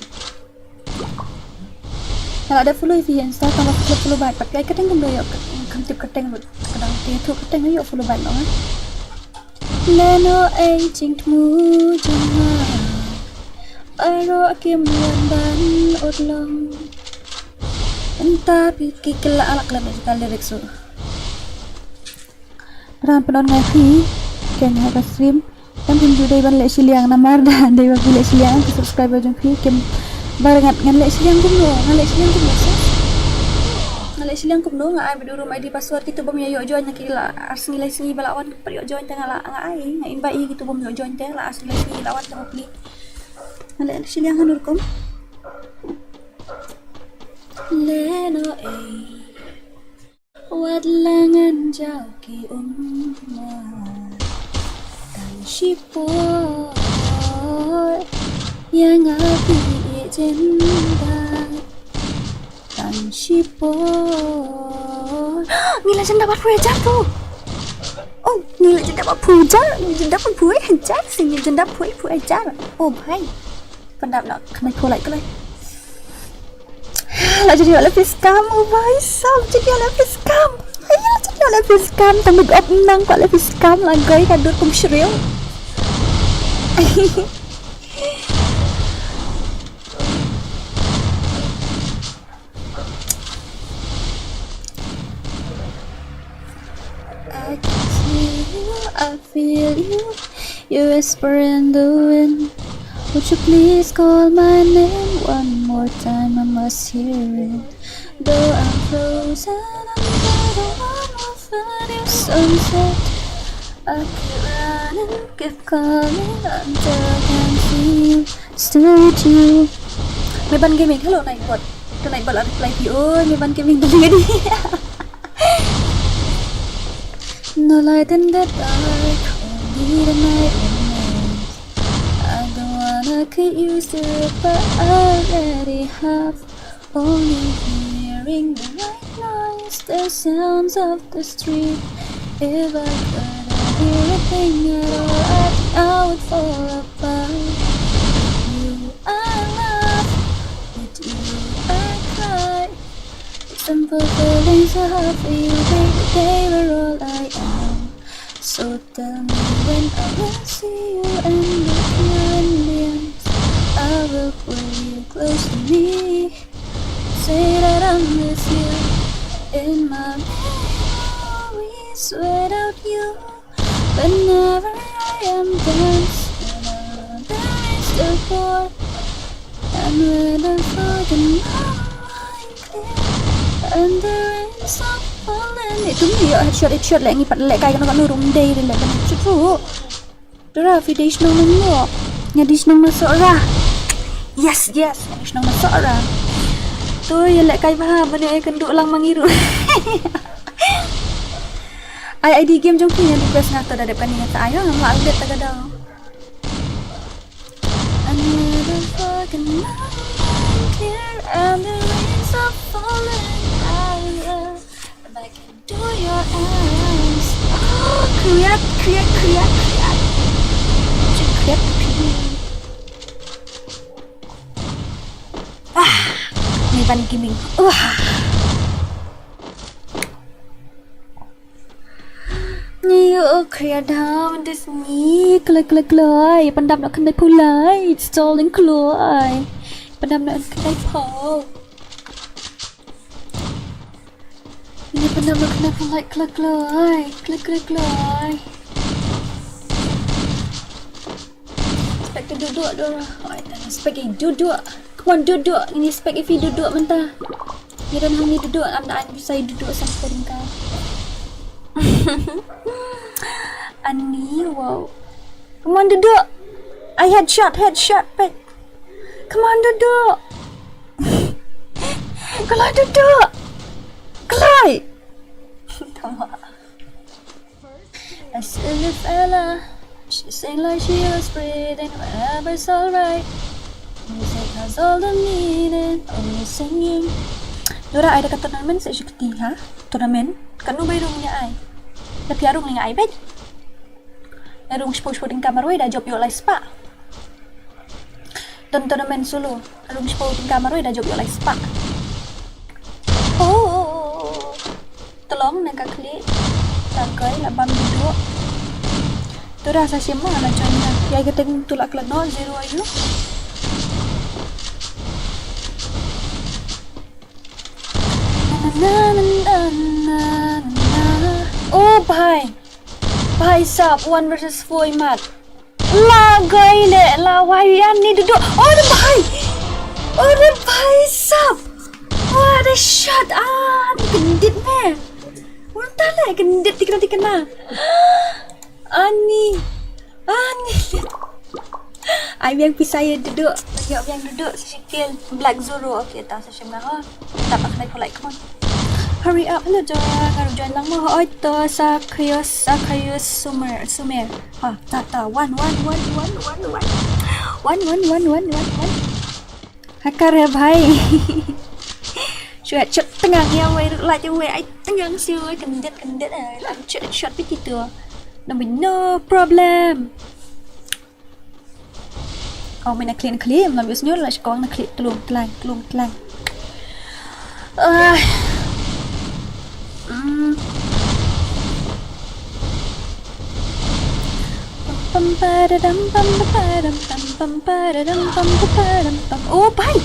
Kalau ada follow di INSTA tambah follow baik. Pakai keteng kumdo yo. Kamtip keteng lu. Kadang. thì thuộc cái tên nó phụ bài nó lên nó anh chính thú trong hoa ai rõ kiếm nguồn bán ốt lòng entah pikir alak lah sekali lirik so ran penon ngaji kayaknya ke stream yang pun juga iban lek siliang namar dah dewa lek siliang ke subscriber jeng pi kem barengan ngan lek siliang kum no ngan lek siliang kum so ngan lek siliang kum no ngai beduru ID password gitu bom ya yo join kila ars nilai singi balawan per yo join tengah la ngai ngai inbai gitu bom yo join teh la ars nilai singi lawan tengah pli ngan lek siliang hanur kum leno wat langan jauh ki dan sipur yang api cinta dan sipur nila janda dapat puja tu oh nila janda dapat puja janda dapat puja sing janda dapat puja oh bhai pendap nak kena kolai lah jadi oleh fiskam oh bhai sab jadi oleh fiskam ayo jadi oleh fiskam tambah op nang pak oleh fiskam lah guys kadur kum shrill I can see you, I feel you, you whisper in the wind. Would you please call my name one more time? I must hear it. Though I'm frozen under the warm of a new sunset, I keep running, keep calling until I can see you, still with you. Mấy bạn gaming hello này bật, cái này bật là play thì ơi, mấy bạn gaming cái gì đi. No light in the dark, only the night remains. I don't wanna get used to it, but I already have. Only hearing the white noise, the sounds of the street. If I couldn't hear a thing at all, I think I would fall apart. You, I laugh. With you, I cry. Simple feelings I have for you, baby, they were all I am. So tell me when I will see you and look you in the eyes. I will pull you close to me, say that I miss you. In my memories without you, whenever I am dancing around the crystal ball, and when I forget my mind clear, and the rains are falling. Itu dia headshot lagi pat lek kai kan nurung day dia lek cucu. Dora video nang nang ngadi nang masuk ra. Yes, ngadi nang masuk ra. Tu ya lek kai paham benda ai kenduk lang mangiru. Ai ID game jong punya request ngata dah depan ni tak ayo mak update tak ada. Another fucking night clear and the rains are falling. I can do your eyes. Oh, create. Ni ban gaming. Ni create down this ni klai pandam nak kena pulai installing klai pandam nak kena pau. Ini benar-benar kenapa like klik. Spek tu duduk Dora. Oh, spek ini duduk. Come on duduk. Ini spek Ifi duduk mentah. Ni dan hang ni duduk. Amna bisa duduk sampai ringkau. Ani wow. Come on duduk. I headshot pet. Come on duduk. Kalau duduk. Cry! I see the fella. She sing like she was breathing whenever it's alright. Music has all the meaning. Only singing. Dora ai dekat turnamen sa ikti ha? Turnamen? Kanu bay rung niya ay. Tapi arung niya ay bet. Arung sport din kamar way da job yo lai spa. Turnamen solo. Arung sport din kamar way da job yo lai spa. Oh. Tolong nak klik. Lagai lah bam duduk. Tu dah saya semua lah join dah. Dia kata tulak kelas 0 ayu. Oh भाई साहब 1 versus 4 mat. Lagai le lawayan ni duduk. Oh भाई साहब. Wah, ada shot. Ni gendit meh. Muntah lah gendit dikena. Ani. Yang pisaya duduk. Yang duduk sikit. Black Zoro. Okay, tak saya mengalah. Tak pakai polite. Come on. Hurry up. Hello, Dora. Karu join lang mo. Oi, to sa kayos sumer. Ha, ta. One. Hakar ya, bhai. Shot tengah yang way lại cho way ai tengah siêu gendit làm shot biết gì tựa. No problem. Mình nak clean làm biasanya lah sekarang nak clean telung telang. Oh, bye.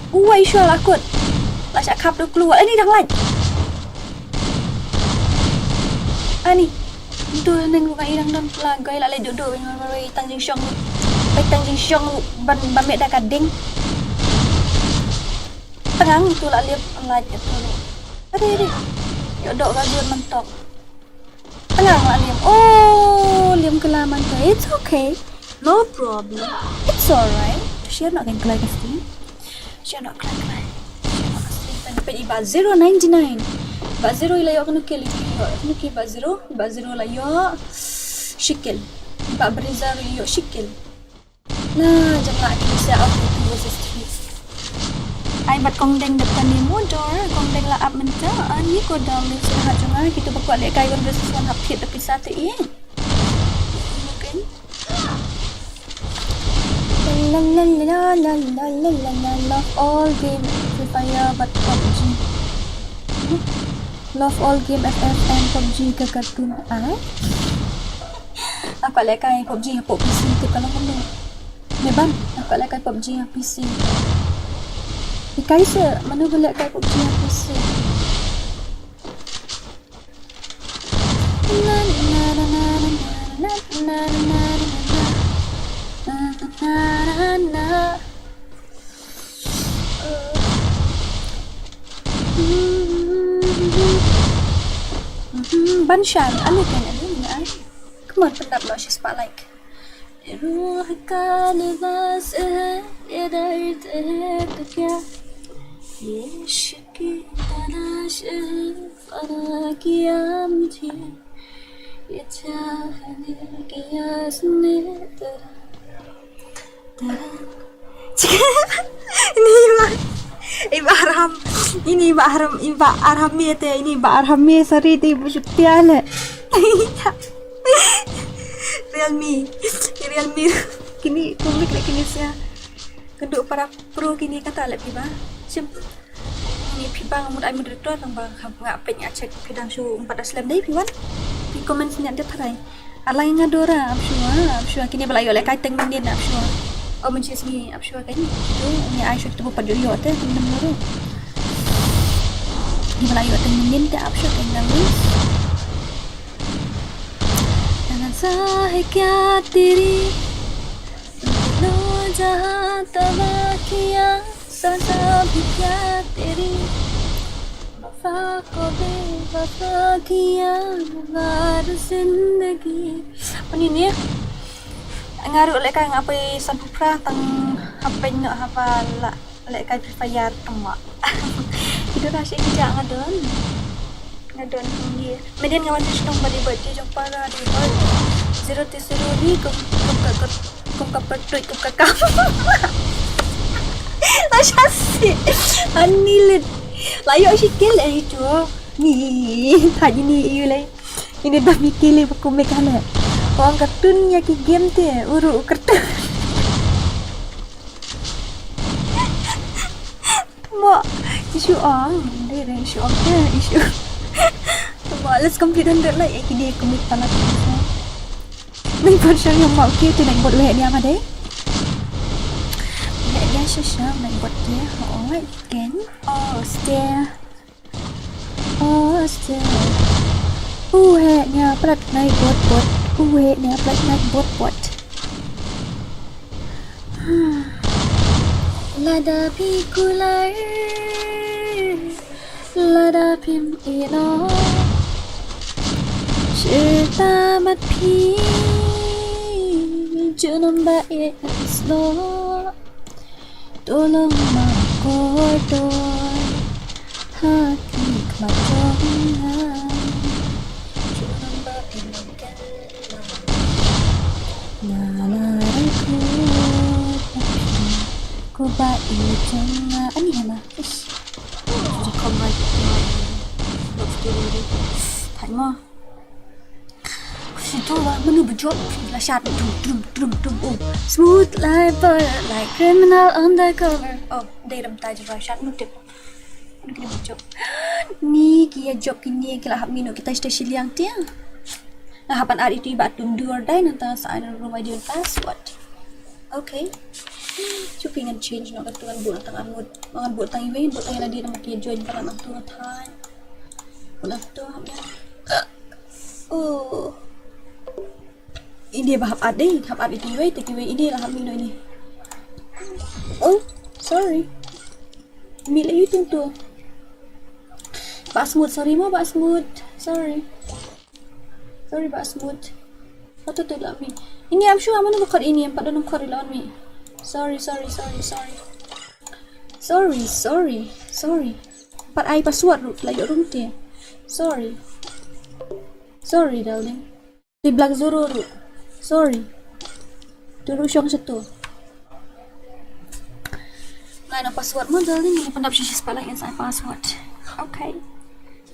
Uai sure lah kot. Lah cak kap dah keluar. Ni dah lain. Ni. Tu nang bukan irang dan lagai lah le duduk dengan mari tang jing syong. Pai tang jing syong ban mek dah kading. Tengang tu lah liap lain tu. Ada. Yo dok gaduan mentok. Tengang lah liam. Oh, liam kelaman tu. It's okay. No problem. It's alright. Share nak kan kelai kasi. Share nak kelai. Dapat iba 0.99. Ba 0 ilayo kanu kili. Kanu ki ba 0 layo shikil. Ba beriza layo shikil. Nah, jangan ni saya out itu versus 3. Ai bat kong deng depan ni motor, kong deng la up menta. Ani ko down ni sudah jangan kita berkuat lek kai versus 1 hap hit tapi satu ini. Mungkin. Love all game FreeFire but PUBG. Love all game FF and PUBG ke kartun. Aku lekai PUBG yang PC tu kalau kamu. Memang aku lekai PUBG yang PC. Ikai se mana boleh lekai PUBG yang PC. Banshan, ano kan ano ni? Come on, pendap lo she's spotlight. रूह का लिबास है ये दर्द है तो क्या ये इश्क की तलाश है फना किया मुझे ये चाहने की आसने ini Iba Arham teh ini Iba Arham sorry teh bersyukur lah. Realme kini komik lagi ni saya keduk para pro kini kata lek piba sim ini piba ngamut ai moderator nang bang ngak pek ngacek pedang show 14 lem dei piwan pi komen senyap dia tharai alai ngadora abshua kini belayo lek kai teng mendin abshua oh mencis ni abshua kai ni tu ni ai show tu pada yo teh temen baru ni belayo teng mendin teh abshua kai nang ni सा है क्या तेरी लो जहाँ तबाह किया सजा भी क्या तेरी वफा को बेवफा किया वार जिंदगी ini ni ngaruh lek kang apa sanpra tang apa nak hafal lek kai FreeFire tengok itu rasa kerja ngadon ni median ngawan sistem bagi baca jong para di bawah 0 te 0 ni kum kapatut kum kakam macam si anil layo sikil itu ni tadi ni ilai ini dah mikir aku mekana orang kartun ya ki game te uruk kartun mo isu on dia isu on isu let's complete 100 like cái đi complete pala tu. Mình vẫn sang yang mau kia thì đánh bột lệ nha mà đấy. Lệ nha sao đánh bột kia hỏi kén. Stair. Stair. Hệ nha plat này bột. Hệ nha plat này bột. Lada pikulai. Lada pim ino. Cerita mati Jangan baik slow Tolong mengkodoi Hati kemajuan Jangan baik Nalaraku Ku baik jangan Ini hả Sudah không baik Thấy mà Itu lah menu berjot Flash drum Smooth like butter Like criminal undercover Đây đâm tay cho vào shot nút tiếp Ini kena berjot Ni kia job kini Kila hap minum kita stasi liang tiang Nah hapan hari itu ibat tundur Dai nanta sign rumah dia password Okay Cuba ingin change nak kata buat tangan mood Mangan buat tangan iwe Buat tangan dia nama kia join Kalau nak tu ngatan Buat tu hapnya Ini bahap ade, hap itu way, take away ini lah mino ini. Sorry. Mila you tentu. Pak Smooth, sorry mo Pak Smooth. Sorry Pak Smooth. Apa tu lah mi? Ini I'm sure mana bukan ini yang pada nungkor lawan mi. Sorry. Pat ai password lu layo rumte. Sorry darling. Di black zoro lu. Sorry. Dulu syong satu. Line of password mo darling, ini pandap sisi sepalah yang saya password. Okay.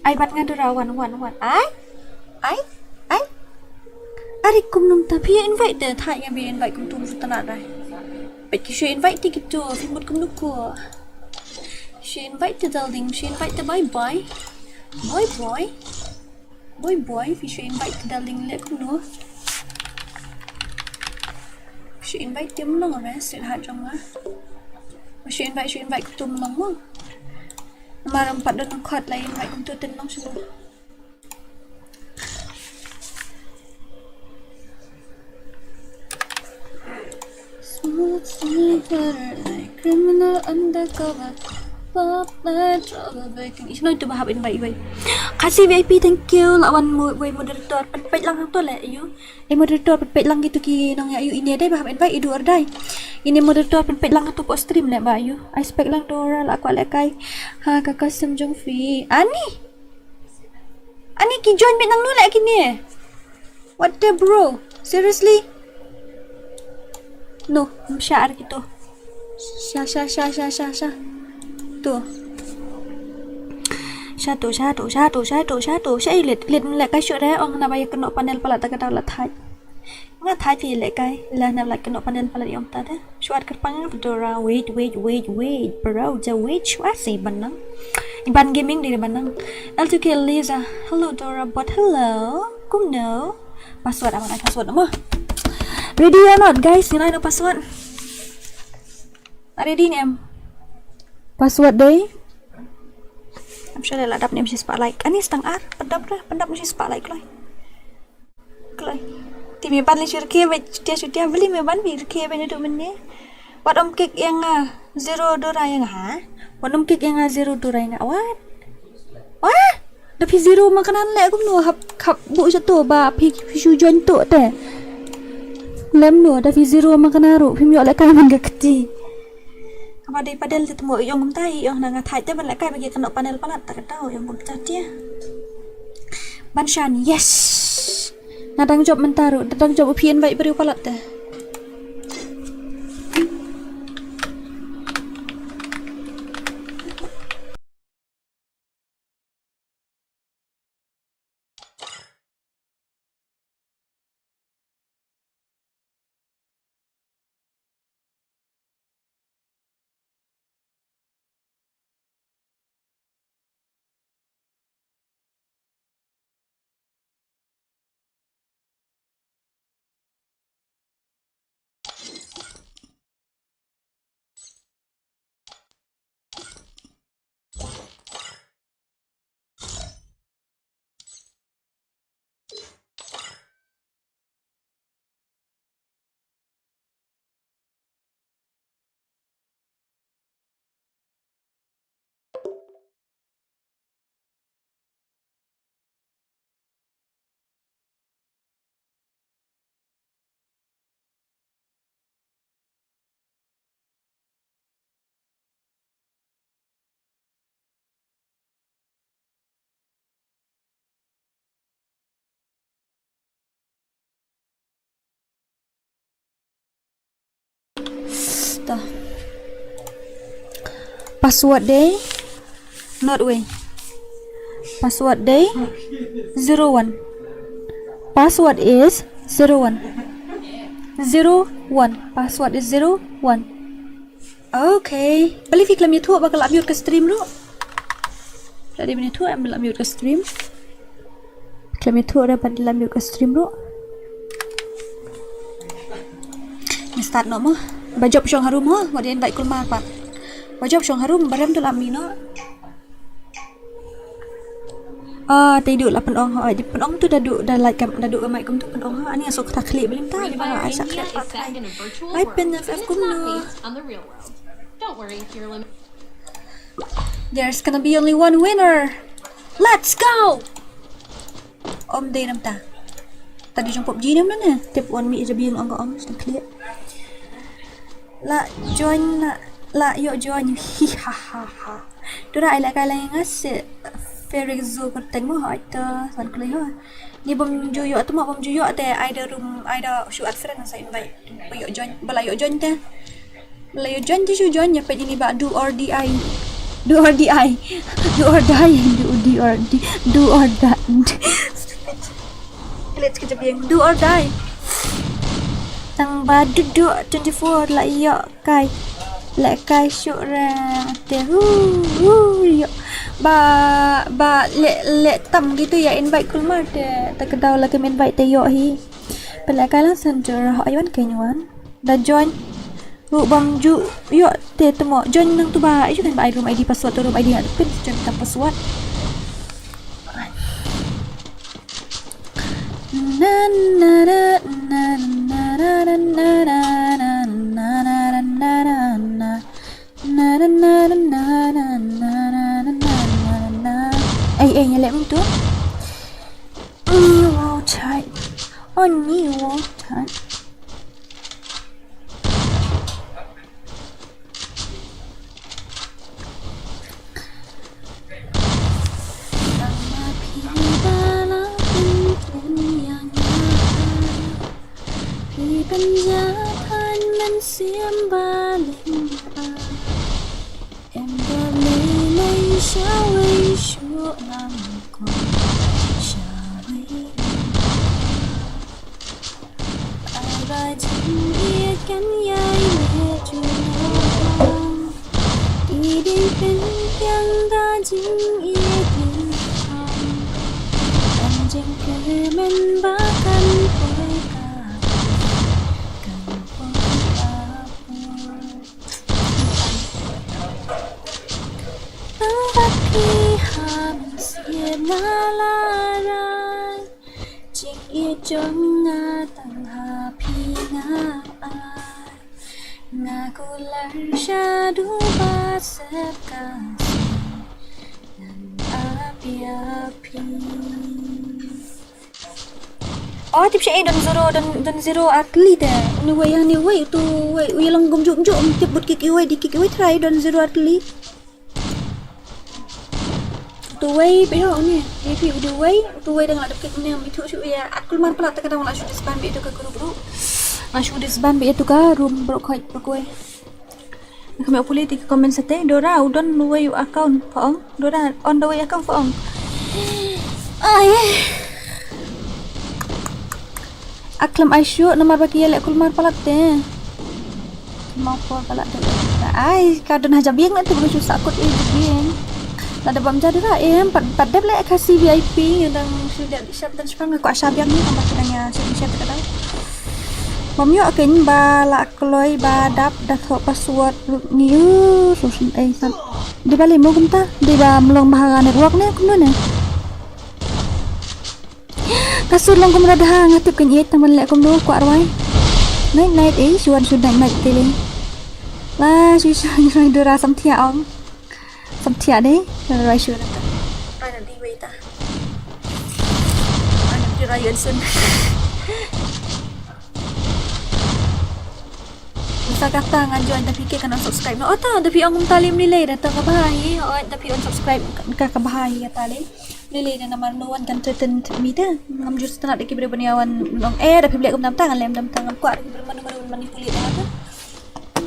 Ai bat ngadura 111. Ai? Ari kum num tapi invite dah thai yang bi invite kum tu tanat rai. Bet ki she invite ti gitu, fimut kum nuku. She invite the darling, she invite the bye. Boy, fi she invite the darling le kum no. She invite them long rồi, sẽ hạt trong á. She invite tum long mo. Mà làm bắt được khót lại invite tum tu tin long xuống. Smooth like criminal undercover. Pop like trouble breaking. It's not to bahab invite way. KHASI VIP, thank you. Lawan way moderator penpet lang tu lah you. Moderator penpet lang gitu ki nang ayu ini ada bahab invite idu ordai. Ini moderator penpet lang tu post stream lah ba you. I spek lang DORA lah aku lekai. Ha kakak semjong fi. Ani ki join bit nang nu lek kini. What the bro? Seriously? No, syar gitu. Sya. Tu. Satu. Saya lihat cái chỗ đấy ông nào bây giờ kena panel pala tak ada latai. Nggak thai thì lại cái là nào lại kena panel pala ông ta đấy. Suat kerpangan DORA wait bro, the wait KHASI benang. Iban gaming di benang. Altu ke Liza. Hello DORA bot hello. Kum no. Password apa password apa? Ready or not guys? Ini ada password. Ready ni em. Password deh. I'm sure là đập niệm chỉ spotlight. Anh ấy tăng art, pendap mesti spotlight kelai. Thì mình ban lên kia về dia beli mình ban về kia bên itu mình ni. What om cake yang zero DORA yang ha? What om cake yang zero DORA yang what? Tapi zero makanan lek kum nu hap bu satu ba pi join tu teh. Lem nu tapi zero makanan ru pim yo lek kai man gakti. Apa dari padel ketemu yang kumtai yang nang thai te ban lại kai bagi kena panel palat tak tahu yang kum dia. Banshan yes. Nadang job mentaru, nadang job upian baik beri palat teh. ta. Password day not way. Password day 01. Password is 01. 01. Password is 01. Okay. Beli fikir lamia tu bakal mute ke stream dulu. Tadi bini tu ambil mute ke stream. Kami tu dapat mute ke stream dulu. Ni start no mo. Bajop syong harum mo. What dia invite kulma apa? Bajop syong harum baram tu lami no. Tidur lah penong ho. Di penong tu dah like dah duk mai kum tu penong ho. Ani asok tak klik belim ta. Di mana asak klik pakai. Ai pen FF kum no. Don't worry, you're limited. There's gonna be only one winner. Let's go. Om day nam ta. Tadi trong PUBG nam na. Tip one mi je biang ang om sudah clear. La join la yo join. Hi ha ha ha. Dora ai la kai lai ngas Ferry Zoo kerteng mo ha ita san klei ha. Ni bom juyo tu mo bom juyo te ai da room ai da shoot friend saya invite. Yo join bala yo join te. Bala yo join tu join ya pe ni ba do or di. Do or die. Do or die. Do or die. Let's kita biang do or die. Tang ba do 24 la iya kai. La kai syuk ra te yo. Ba le tam gitu ya invite kulma te kedau lagi invite te yo hi. Pala kai lang center ho ayon kenyuan. Da join bang ju yo te temo join nang tu ba itu kan ba room ID password tu room ID ada pin join tak password na na na na na na na na na na nyelek tu wow tight ni wow tight. Penjahat mensiam baling em boleh mensyawai syuk namku syawai abajin ikan yai mejunang idin penjang dajing idin anjing kemen bahkan nalaran jing ijong nga tangha pinga ngagular syadu basep kasih dan api-api. Oh tip syai dan zero atli dah. Ni way tu way lang gumjum tip but kick away try dan zero atli. Tu way pero ni if you way dah nak dekat ni itu ya akul man pala takkan nak shoot disband itu ke guru shoot disband itu ka room brokoi kami politik comment sate Dora udon way account phong Dora on the way account phong aklam Aisyu nomor bagi lek kulmar palat te mau palat te ai kadon haja biang nanti boleh susah akut biang ada bam jadi lah pada lek KHASI VIP yang sudah siap dan sekarang aku asal biang ni tambah kenanya siap tak tahu bam yo akan bala kloi badap dah thok password ni susun san di balik mo kumta di ba melong bahara network ni kumno ne kasur long kumrada ngatip kan ye taman lek kumno ku arwai night suan sudah night tele la susun Dora samthia ong samthia deh rai suan ta ana di wei ta ana di rai sun Bisa kata ngajuan tapi ke kena subscribe. Oh ta tapi ang talim nilai datang ke bahaya. Oh tapi on subscribe ke bahaya talim. Nilai dan nomor nuan kan certain meter. Ngam just nak deki ber beniawan long tapi beli kum tangan lem tangan kuat ber manipulir apa.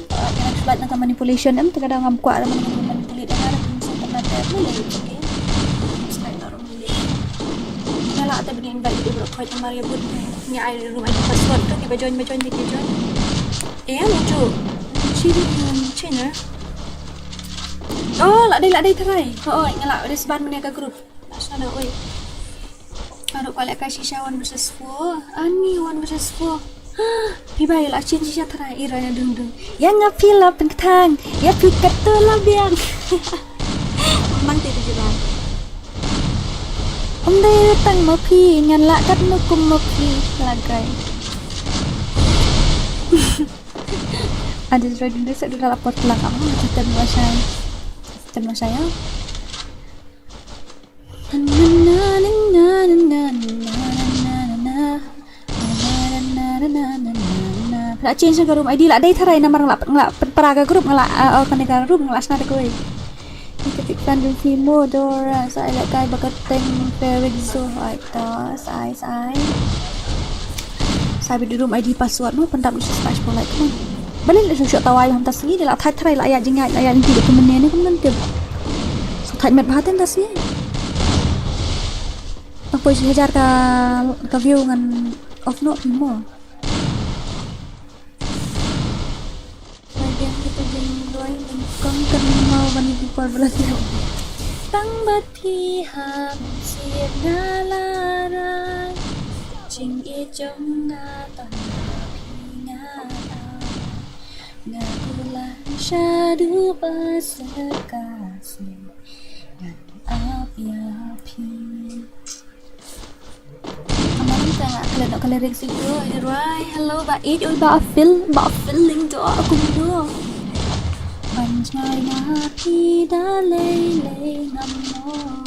Kena Sebab nak manipulation em terkadang ngam kuat dengan manipulate dengan bisa ternyata boleh okey. Sekali orang boleh. Kalau ada benda invite dia berkait dengan Maria pun ni air room ID password tu dia join dia join. Lucu. Ciri China. Oh, lak day try. Oh, ngalak ada seban mana ke grup. Tak sana oi. Kalau kau lihat shisha 1 versus 4. Ani 1 versus 4. Pi bai la chin shisha try ira na dung. Yang ngapil la pentang. Ya pikat tu la biang. Mang ti tu juga. Day tang mo pi ngalak kat mo kum mo pi lagai. Ada trading dia sudah lapor pulang kamu kita buat saya. Nak change ke room ID lah day tharai nama ngelak peraga grup ngelak kaneka room ngelak sana dekoi. Kita fikkan dun Timo DORA saya lekai bakateng Ferig Zo aita sai. Sabi di room ID password no pendap di search pun like kan. Balik le syok tawai ham tas ni dia la tharai la ya jingai la ya ni tu menene kan nanti. So thai met bahaten tas ni. Apa sih hajar ka view ngan off no Timo. Kita jengdoi kong kan mau bani people belajar. Tang bat pi ham siap nalarai. Jing e jong na tan pi nga. Ngakulah syadu bersekasih dan api-api. Kemarin tak nak lirik situ. Right, hello Mbak Id, Mbak feeling tu aku dulu. Banjai napi dalai ngamno.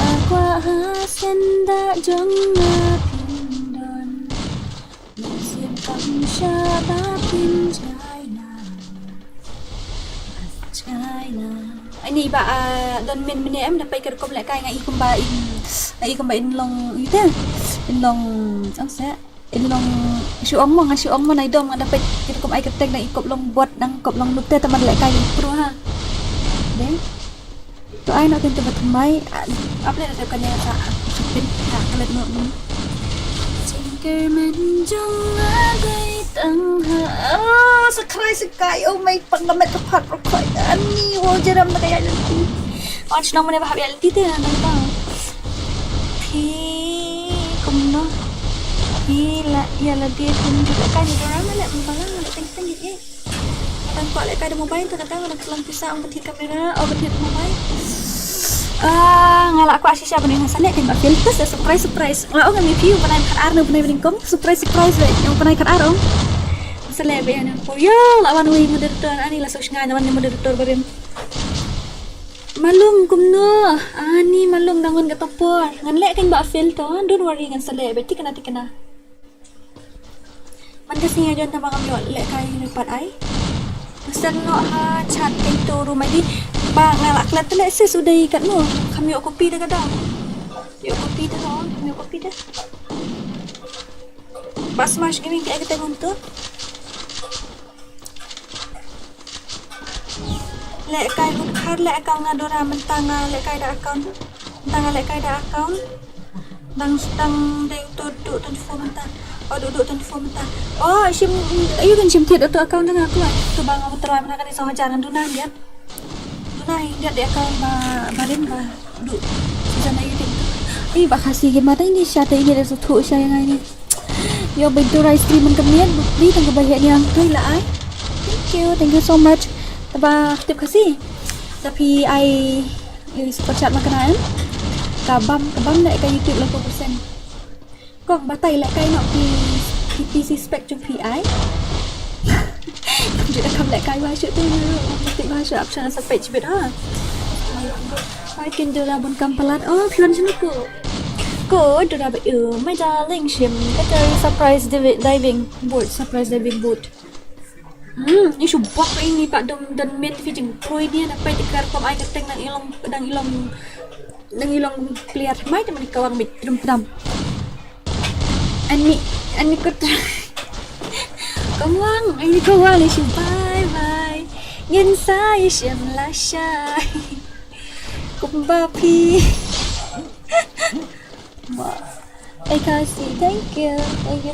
Aqua hasenda jong napindon. Mesin kamsha bapin China. Ini ba don min em dapat kerkom lại kai ngai ikum ba in long itu in long sao in long siu ong mo nai dom dapat kerkom ai keteng nai ikop long buat nang kop long lute teman lại kai pro ha deh tu ai nak tentu bertemai apa ada kan ya sa sepin tak kelet no ni jengker menjong agai tang ha sekai oh my pengamat tepat rokoi ani wo jeram nak kaya nanti on senang mana bahab yang nanti tu nak tahu pi kumno pi la ya la dia pun juga kan dia orang nak membangun nak tengok je kan kau lek ada mobile tu kata nak kelang pisau betul kamera betul mobile ngalak aku asyik siapa nih sana kan filter surprise ngalak orang review pernah kat Arno pernah bingkom surprise yang pernah kat Arno selebe yang po ya lawan wi moderator ani la sok nga lawan moderator barin malum kumno ani malum dangon katopor ngan lek kan ba filter don't worry ngan selebe tikana man kasi nga jon tabang amyo lek kay nipat ai Pasal no chat itu rumah di ba ngalak lat lek ses udah ikat no kami kopi dah kadang yuk kopi dah pas mas gini kayak kita untuk lek kai khar lek kang ngadora mentang lek kai da account dang deng duduk 24 mentang duduk 24 mentang sim ayo kan sim tiada tu account dengan aku tu bang aku terai mana kan iso hajaran dunah dia di account barin ba du sana itu ba khasi gimana ini syata ini ada satu saya yang ini yo betul livestream kemudian bukti tangga bayar yang tu lah ai thank you so much Taba tip kasih tapi ai super chat makanan kabam nak kat YouTube 80% kong batai lek kai nak PC spec jom PI juga kam lek kai masuk tu mesti masuk option sampai cibet ha I can do rabun kampalat pion sini ko do rab my darling shim kata surprise diving board ni subak ini pak dom dan main fijing pro dia dapat dikar kom ai keteng nang ilong clear mai teman kawang mit drum ani ko Công Quang, anh đi Công Quang đi chừng bye bye. Nhân sai xem là sai. Cùng ba pi. Hey KHASI, thank you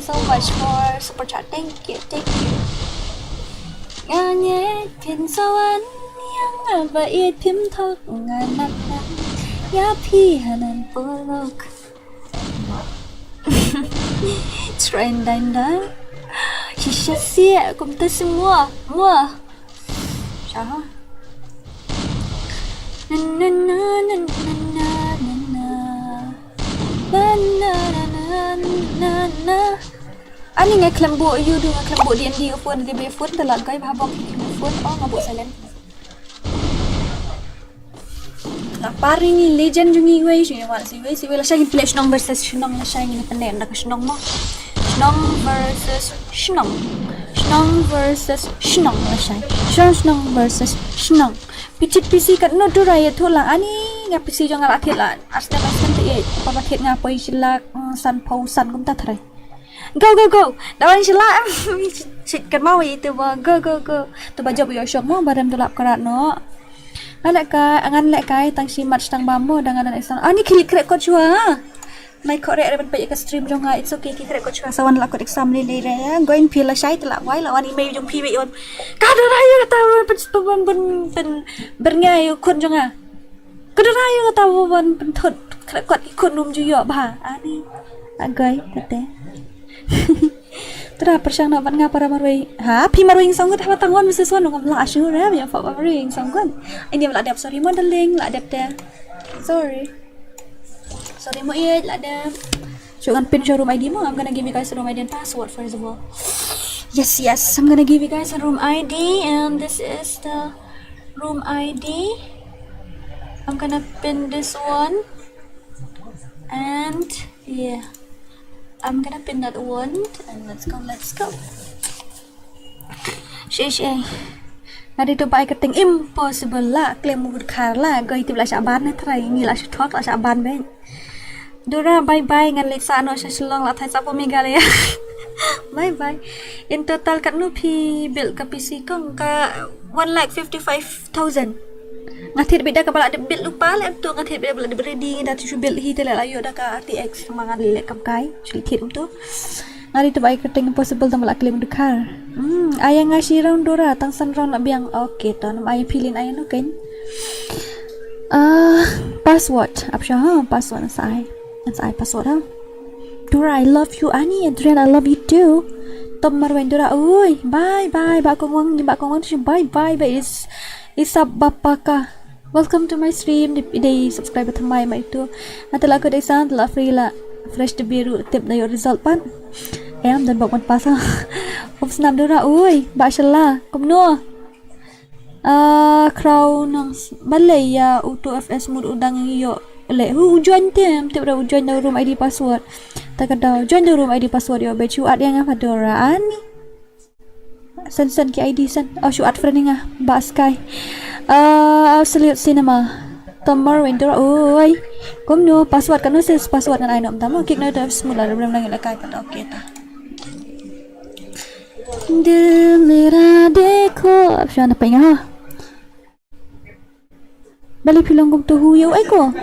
so much for super chat. Thank you. Nganye pin sawan yang bait pim thok nganak ya pi hanan polok. Trend dan shisha sia kumta semua Siapa? Ani ngai kelembu you tu kelembu D&D ke phone dia phone telah kai habok phone ngabuk silent. Nak pari ni legend jungi wei sini wal si wei la shang play Shnong versus Shnong la shang ni penen dak Shnong mo. Shnong versus Shnong. Shnong versus Shnong la shang. Shnong versus Shnong. PC kat no tu raya tu lah ani ngap PC jong ngal athit lah. Asta kan te apa athit ngapoi silak san pau san kum ta thrai. Go dawan silak sit kan mau itu ba go tu ba job yo shop mo baram tu lap karat no. Alak ka angan lek kai tang si match tang bambo dengan anak isang ani klik ko chua mai korek re ban pe ka stream jong ha it's okay klik ko chua sawan la ko exam le le ya going feel la shai tla wai la wani mai jong pi be yon ka do rayu ta ben berngai kun jong ha ka do rayu ta ban ben thot klik ko kun num ju yo ba ani agai tete Tera persang nak ngapa para marwai. Ha, pi marwai song kan tang wan mesti suan ngam la asyu ra ya fa marwai song kan. Ini la adap sorry modeling la adap te. Sorry mo la adap. Jangan pin showroom ID mo. I'm gonna give you guys a room ID and password first of all. Yes, I'm gonna give you guys a room ID and this is the room ID. I'm gonna pin this one and yeah. I'm gonna pin that one and let's go. Shay. Nadi tu bai keting impossible lah. Claim mud car lah. Goi tu la saban na try ni la talk la saban ben. Dora bye ngan Lexa no sa silong la thai sa po mega le. Bye. In total kat nu pi bill ka PC kong ka 1,55,000. Ngathit beda kapala de bil lupa le tu ngathit beda bela de ready da tu bil hi tele ayo da ka RTX mangan le kam kai sui thit tu ngari tu bai keting impossible tam la claim de car ayang ngasi round Dora tang san round la biang okay to nam ai pilin ai no ken password apsha ha password sai password ha Dora I love you Ani Adrian I love you too tom marwen Dora oi bye ba kongwang tu bye is bapaka. Welcome to my stream. Di subscribe to my itu. Natala ko desan la free la fresh de biru tip na your result pan. Em dan bak man pasa. Ops nam Dora oi, bashallah. Kumno. Crown ng Malaya utu FS mud udang yo. Le join tem tip ra join the room ID password. Takadaw join the room ID password yo bet you ad yang apa Dora ani. Sen ki ID sen. Shu ad friend nga baskai. Absolute cinema Tomor winter oi kom no password kan no ses password kan ai nom tamo kik na dah semula belum lagi la kai kan okey ta dil mera dekho option apa nga bali pilong kom tu hu yo ai ko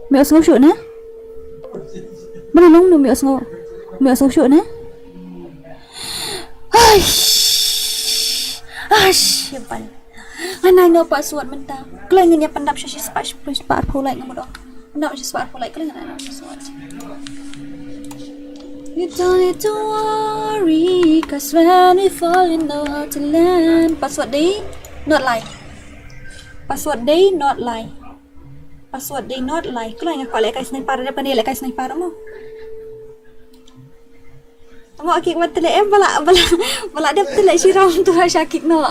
mi osngo shu na mana long no mi osngo shu na Aish yapal Anai no password mentah. Kelang ni pandap sih spar pulai ngamu dong. Pandap sih spar pulai kelang ana password. You don't need to worry, 'cause when we fall you know how to land. Password day not lie. Kelang ngak kolek kai sniper depan dia kai sniper mo. Mo akik matele bala dia tele siram tu syakik no.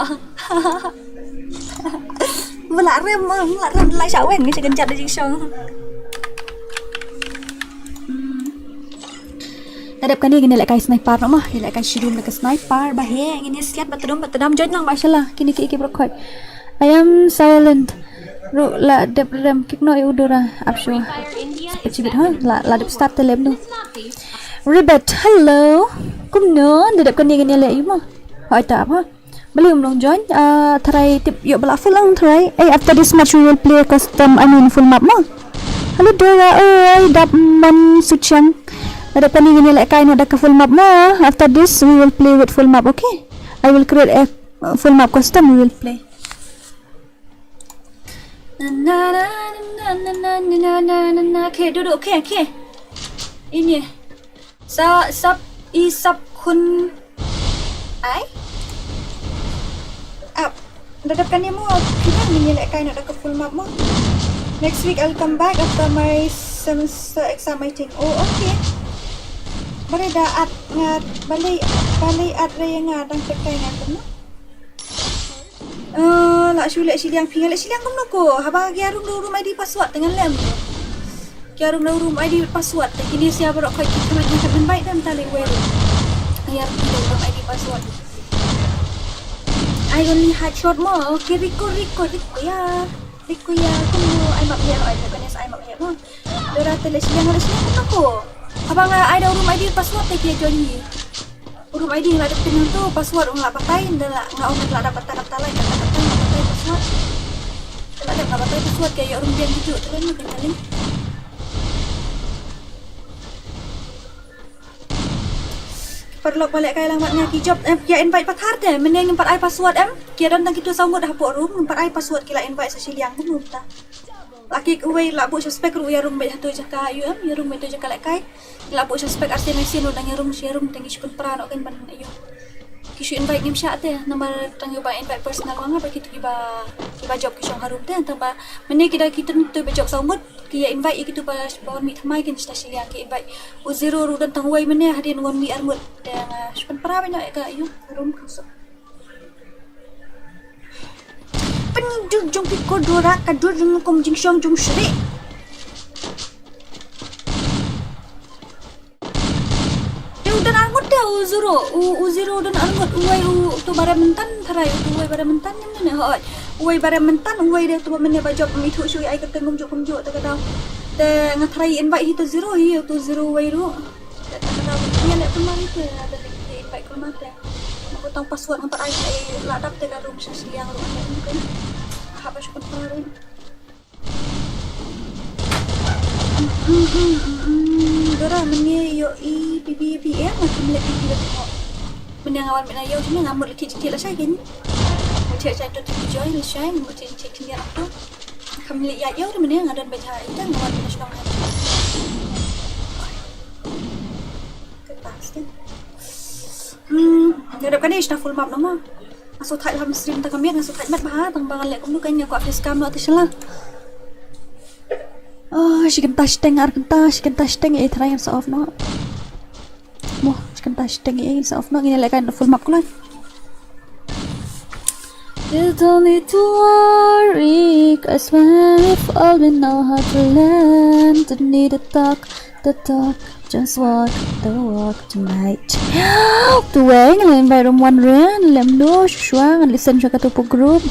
Melak rem lai sawen ni segenjat dah jingsong. Tadap kan dia gini lek kai sniper mah, lek kai shirum lek sniper bahe ngini siat batedom join nang masalah kini ki berkot. I am silent. Ru la dep rem kikno Dora apshu. Cibit ha la dep start telem tu. Rebet, hello. Cũng nhớ để đập con này lại mà. Hỏi tạm ha. Belum long join. Try tip yuk balafel lang try. After this match we will play custom. I mean full map mah. Hello Dora, dap man suchang. Ada kan ini like kain ada ke full map mah. After this we will play with full map, okay? I will create a full map custom. We will play. Okay, duduk. Okay. Ini. Sub kun ai? Up. Dadapkan dia mau. Kita ni like kain ada ke full map mah. Next week I'll come back after my semester exam I think. Oh, okay. Balik dah balik at raya ngadang pekai ngakum no. Lak siliang pingal siliang kum noko. Haba giarum room ID password dengan lem. Giarum room ID password. Kini siapa rok kai kita macam baik dan tali well. Giarum room ID password. I only had short more. Okay, record ya. Riku ya, kamu ay mapnya ay Japanese ay mapnya mo. Dora teles yang harus ni aku. Abang ay ada room ID password tak dia join. Room ID nggak ada pin tu password nggak pakai, nggak nggak dapat talai pakai password. Nggak pakai password kayak orang biang gitu tu kan mungkin. Perlu balik kaya lang matnya ki job kia invite pathar te meneng empat ai password kia dan kita sanggup dah buat room empat ai password kila invite sa siliang pun ta laki kuwe la bu suspek ru ya room be hatu jaka yu ya room itu jaka lek kai la bu suspek arsen mesin udang ya room tengi spun peran kan ban ayo kisu invite ngim sya te nomor tang yu ba invite personal manga ba kita kiba job kisu harum te tamba meneng kita tu be job sanggup kia invite gitu pas bahon mi thamai kin stasi yang ki invite u zero ru dan tang wai mene hadin ngon mi armut dan spun para banyak ka yu room khusuk penjung jung piko dora kadur jung kom jing shong jung shri dan armut dah u zero dan armut uai tu bara mentan tharai tu uai bara mentan ni hot uai bara mentan uai dia tu mene ba job mi thu shui ai keteng kum jo ta kada de ngatrai invite hitu zero uai ru ta kada ni lek kemari tu ada invite kemari aku tang password empat ai la dap te ka room sesiang ru kan apa syukur kemarin Dora meni yo PPP macam lek kita tengok meni awal mena yo sini ngamut lek kecil lah saya kan cek tu join shine cek ni apa kami lihat yo meni ngadan baca itu ngawal mena senang kertas kan ngadap kan ni full map nama masuk thai dalam stream tak kami masuk thai mat bah tang bangal lek kum kan aku face cam no atislah chicken tashteng try yang off no chicken tashteng sa off no ngini lek kan full map kulan you don't need to worry cause when we fall we know how to learn to need to talk just walk the walk tonight tuwe ngalain by room 1 rin lem do shwa listen sa katupo group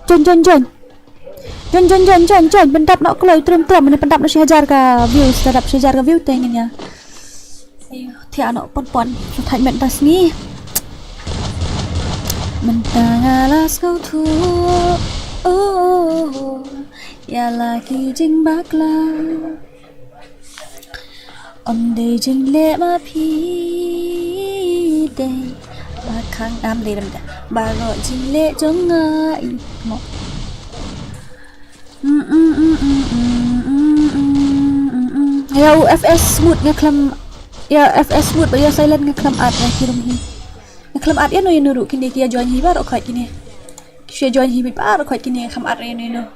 join pendap nak keluar trum mana pendap nak hajar ka views terhadap hajar ka view tengnya ayo tiak nak pon thai mentas ni mentangalas kau tu ya lagi jing bakla om de jing le ma pi de ba khang am de ba ro jing le jong ngai mo ya FS mood ngaklam ya FS mood ya silent ngaklam art ya kirim hi ngaklam art ya no yunu kini kia join hi bar okhat kini kisya join hi bar okhat kini ngaklam art ya no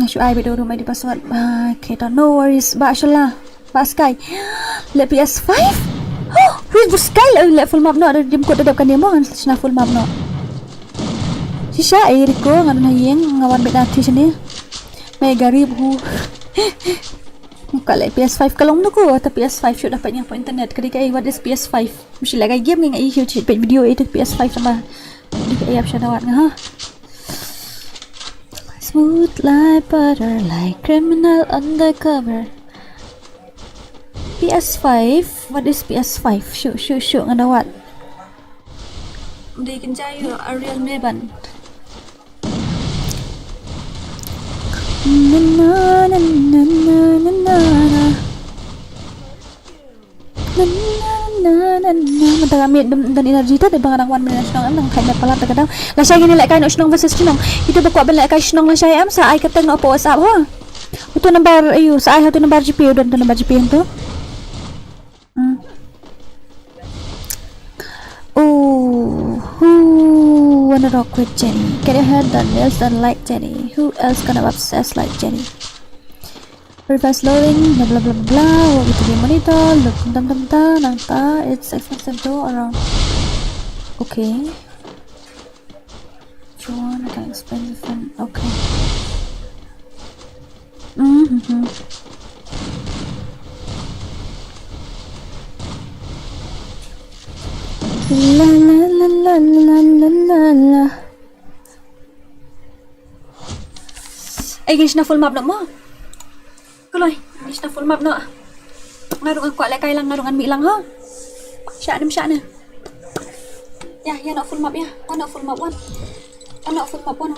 shu ai bedo rumah di password okay no worries ba inshallah ba sky le PS5 read sky le full map no ada dim ko dadap kan demo kan full map no Sisa air ko ngaron hayeng ngawan bet ati sini. May garib hu. Kala PS5 kalong no ko ta PS5 should dapat yang po internet kadi kay what is PS5. Mesti lagay game nga i shoot video itu PS5 sama. Di kay option awat nga ha. Smooth like butter like criminal undercover. PS5. What is PS5? Shoot ngadawat. Di kenjai Ariel Meban. Na na na na na na na. Mentang ambil dan energi tu ada barang wan mana senang nang khai nak palat kadang la saya gini like kai nak senang versus senang itu berkuat ben like kai senang la saya am sa ai kata nak WhatsApp ha itu nombor ayu sa ai satu nombor GPU dan nombor GPU tu who wanna rock with Jenny, get your head done nails done like Jenny, who else gonna obsess like Jenny. Very fast loading, blah blah blah blah. What we to be monitor? Look, nangta. It's expensive though around. Okay. John, I can expensive one. Okay. La la la la la la la la. Guys, na full map nak mo? Kuloy, guys na full map nak. Ngarungan kuat like lang ngarungan mi lang ha. Syak ni. Ya nak full map ya. Nak full map one. Nak full map one.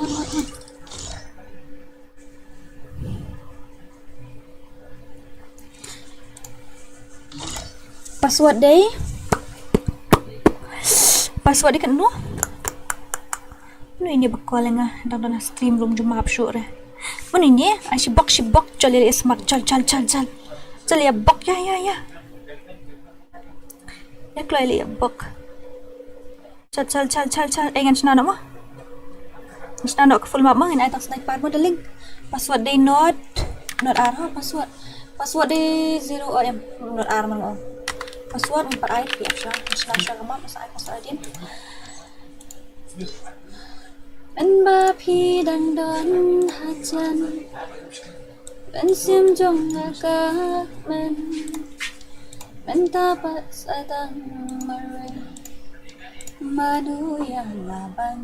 Password day. Password dia kan no. Ini bakal ngah dalam stream room jumpa absyuk dah. Mana ni? Shibok cali smart cal ya bok ya. Ya keluar ya bok. Cal. Engan senang nak mah. Senang nak full map mah. Ini atas sniper modeling. Password day not R ha password. Password day 0 OM not R mana. Password 4 IP ya. Senang mah masa password dia. Bên ba phi đang đón hạ chân bên xiêm trong nhà các bên ta bắt sa tăng mà đuôi là băng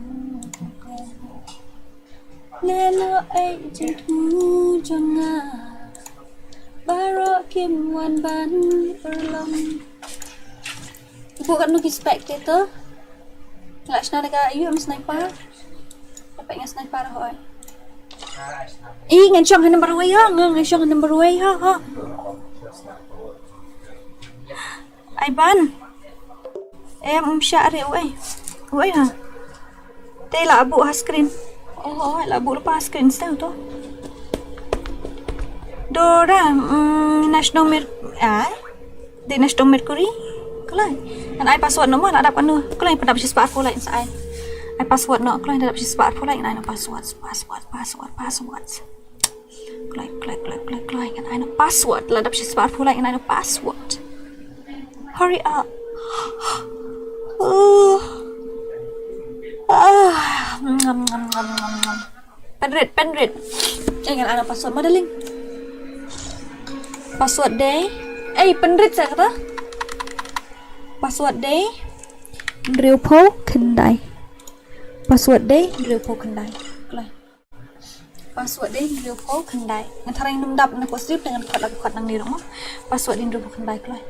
lê lo ấy chỉ thu cho nga ba rõ kim hoàn bán ở lòng bukan nuki spectator nggak senang dekat you am sniper dapat dengan sniper hoi. Ngan syang number way ha, ngan syang number way ha. Ai ban. Em syari oi ha. Tei la abu ha screen. Oh, la abu lupa screen tu tu. DORA National Mercury. Kelai. Dan ai password nombor nak dapat nu. Kelai pada bisa sebab aku lain sai. Ai password nak kelai dapat bisa sebab aku lain ai password. Kelai kan ai password lah dapat bisa sebab aku lain ai password. Hurry up. Penrit. Jangan ada password modeling. Password day. Penrit saya kata. Password day Drillpo Kendai. Password day Drillpo Kendai. Password day Drillpo Kendai. Antara yang nundap nak strip dengan kod nang di rumah. Password day Drillpo Kendai kelai.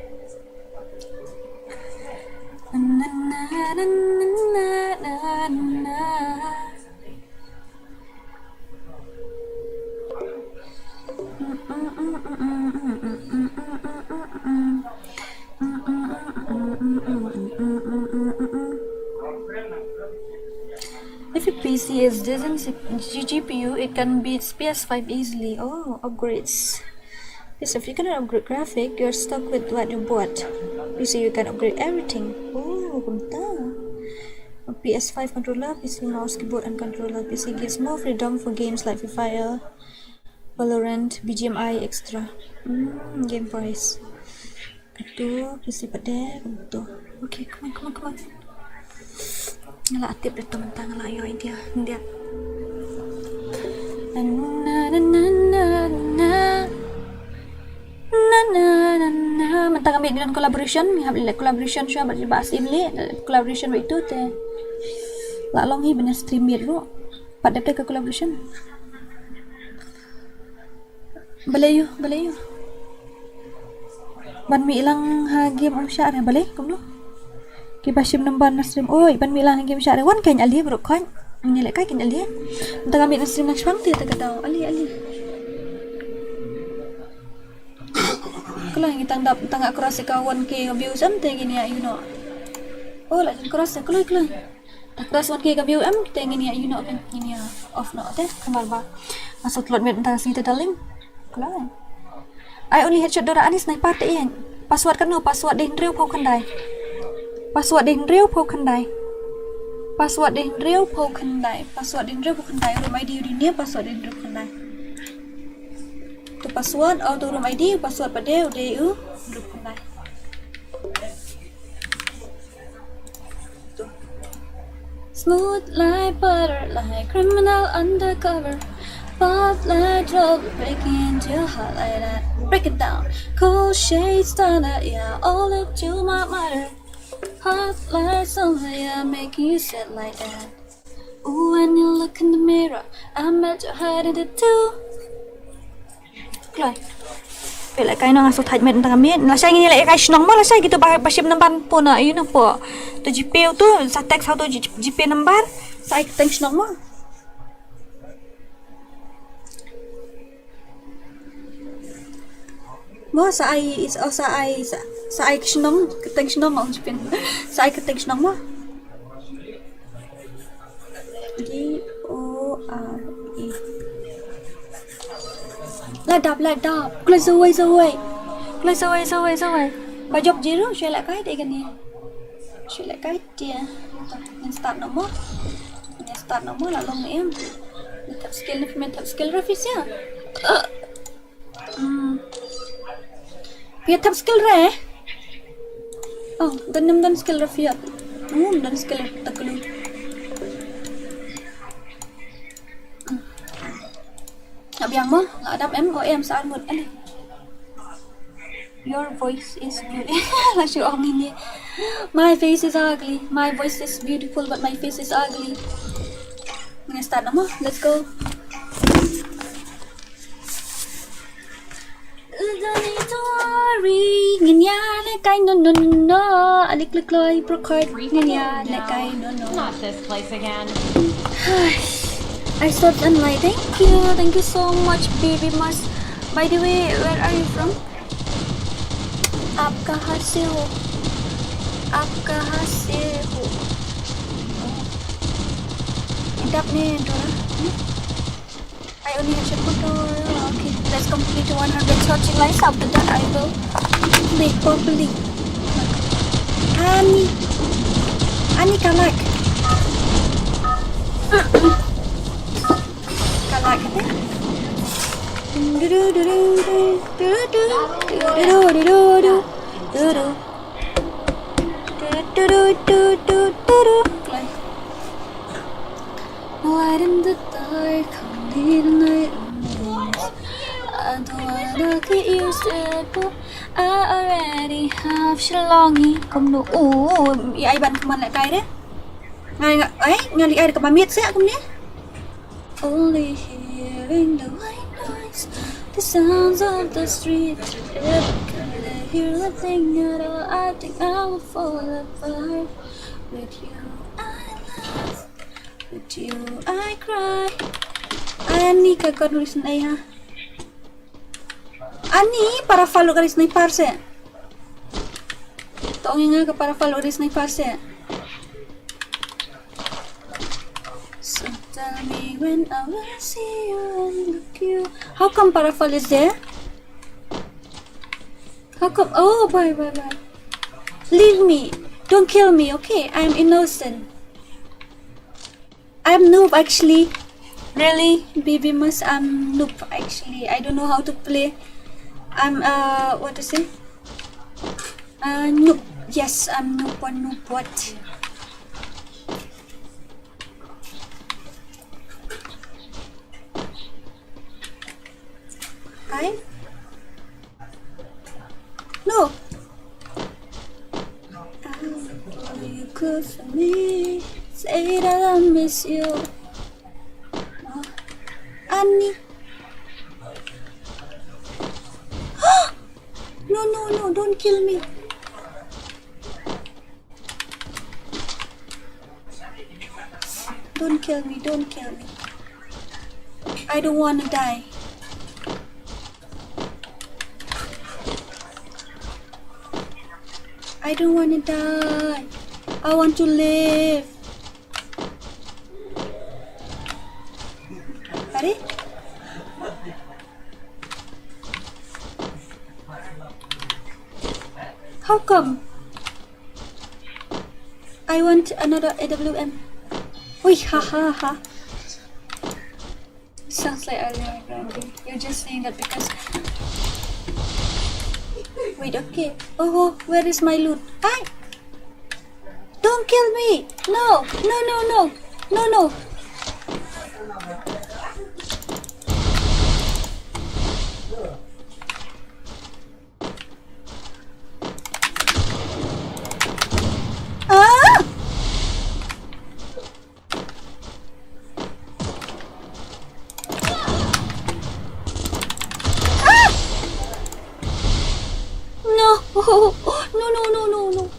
If your PC is doesn't GPU, it can beat PS5 easily. Oh, upgrades. Yes, if you cannot upgrade graphic, you're stuck with what you bought. PC you can upgrade everything. Oh, kumta. A PS5 controller, PC mouse, keyboard and controller. PC gives more freedom for games like FreeFire, Valorant, BGMI, extra. Game price. Itu PC pada itu. Okay, come on. Ngala atip itu mentang ngala ayo dia. Mentang ambil dengan collaboration, ambil collaboration siya bahas ini collaboration itu teh. Lalong hi benar stream biru. Pada ke collaboration. Balayu. ban mi lang ha game sya re balik kum no ki bashim namban na stream oi ban mi lang game sya re wan kan ali bro kan ni le kai kan ali ta kami na stream nak swang ti ta kadaw ali kalau yang kita dap tangga cross kawan ke views am te gini ya you know oh la cross kalau tak cross 1k ka view am te gini ya you know kan gini ya off no te kamar ba masuk lot met ta si te daling kalau I only headshot Dora Anis naik party yan password kan no password din real phau khandai password din real phau khandai room ID di ni password din real khandai tu password auto room ID password pada udah real khandai smooth like butter like criminal undercover pop like trouble breaking into your heart like that break it down cold shades stunner yeah all up to my mother hot like summer yeah making you sit like that ooh when you look in the mirror I met your heart in it too rồi vậy lại cái nó số thạch mệt thằng miết là sai như lại cái nóng mà là sai gitu ba sim namban po na yun po to GPU tu sa text how to GP number sai text nóng mà mo sa ai kisnong keteng kisnong ang spin sa ai keteng kisnong mo DORA lad đập close away bà job gì đó share lại cái đây gần nè share lại cái tia mình start nó là long em mình thấp skill rafis ya Piat skill re. Oh, dan skill rafiat. Dan skill taklu. Abiang mo, adap MOM sa armod ali. Your voice is beautiful. Like you all mean my face is ugly. My voice is beautiful but my face is ugly. Ngayon start na mo. Let's go. Don't need to worry. Ganyan like I no. Alik loy procard. Ganyan like I no. Not this place again. I stopped and like thank you so much baby mas. By the way, where are you from? आपका हास्य हो Dap ni Dora. I only have shot Dora. Okay, let's complete 100 shots in life. After that I will make properly. Ani kalak Light in the dark, only the night remains. I don't wanna get used to it, but I already have Shillongi. Không đủ. Ai bạn không ăn lại cái đấy. Ngay ai được miết sẽ không nhé. Only hearing the white noise, the sounds of the street. If I can't hear a thing at all, I think I will fall apart. With you I laugh, with you I cry. Ani kakak nulis na ha. Ani para follow ka rin na parse. Toong nga ka para follow rin na parse. So tell me when I will see you and look you. How come parafal is there? How come? Oh, bye. Leave me. Don't kill me, okay? I'm innocent. I'm noob actually. Really, baby mas I'm noob actually. I don't know how to play. I'm what to say? Noob. Yes, I'm noob. What? No. You good for me. Say that I miss you. Annie. No, don't Don't kill me. Don't kill me. Don't kill me. I don't want to die. I don't want to die. I want to live. Ready? How come? I want another AWM. Oi, ha ha ha. Sounds like earlier, Randy. You're just saying that because. Wait, okay. Oh, where is my loot? Ah! Don't kill me! No! No, no, no! No, no! Ah! Ah! No! No, no, no, no, no.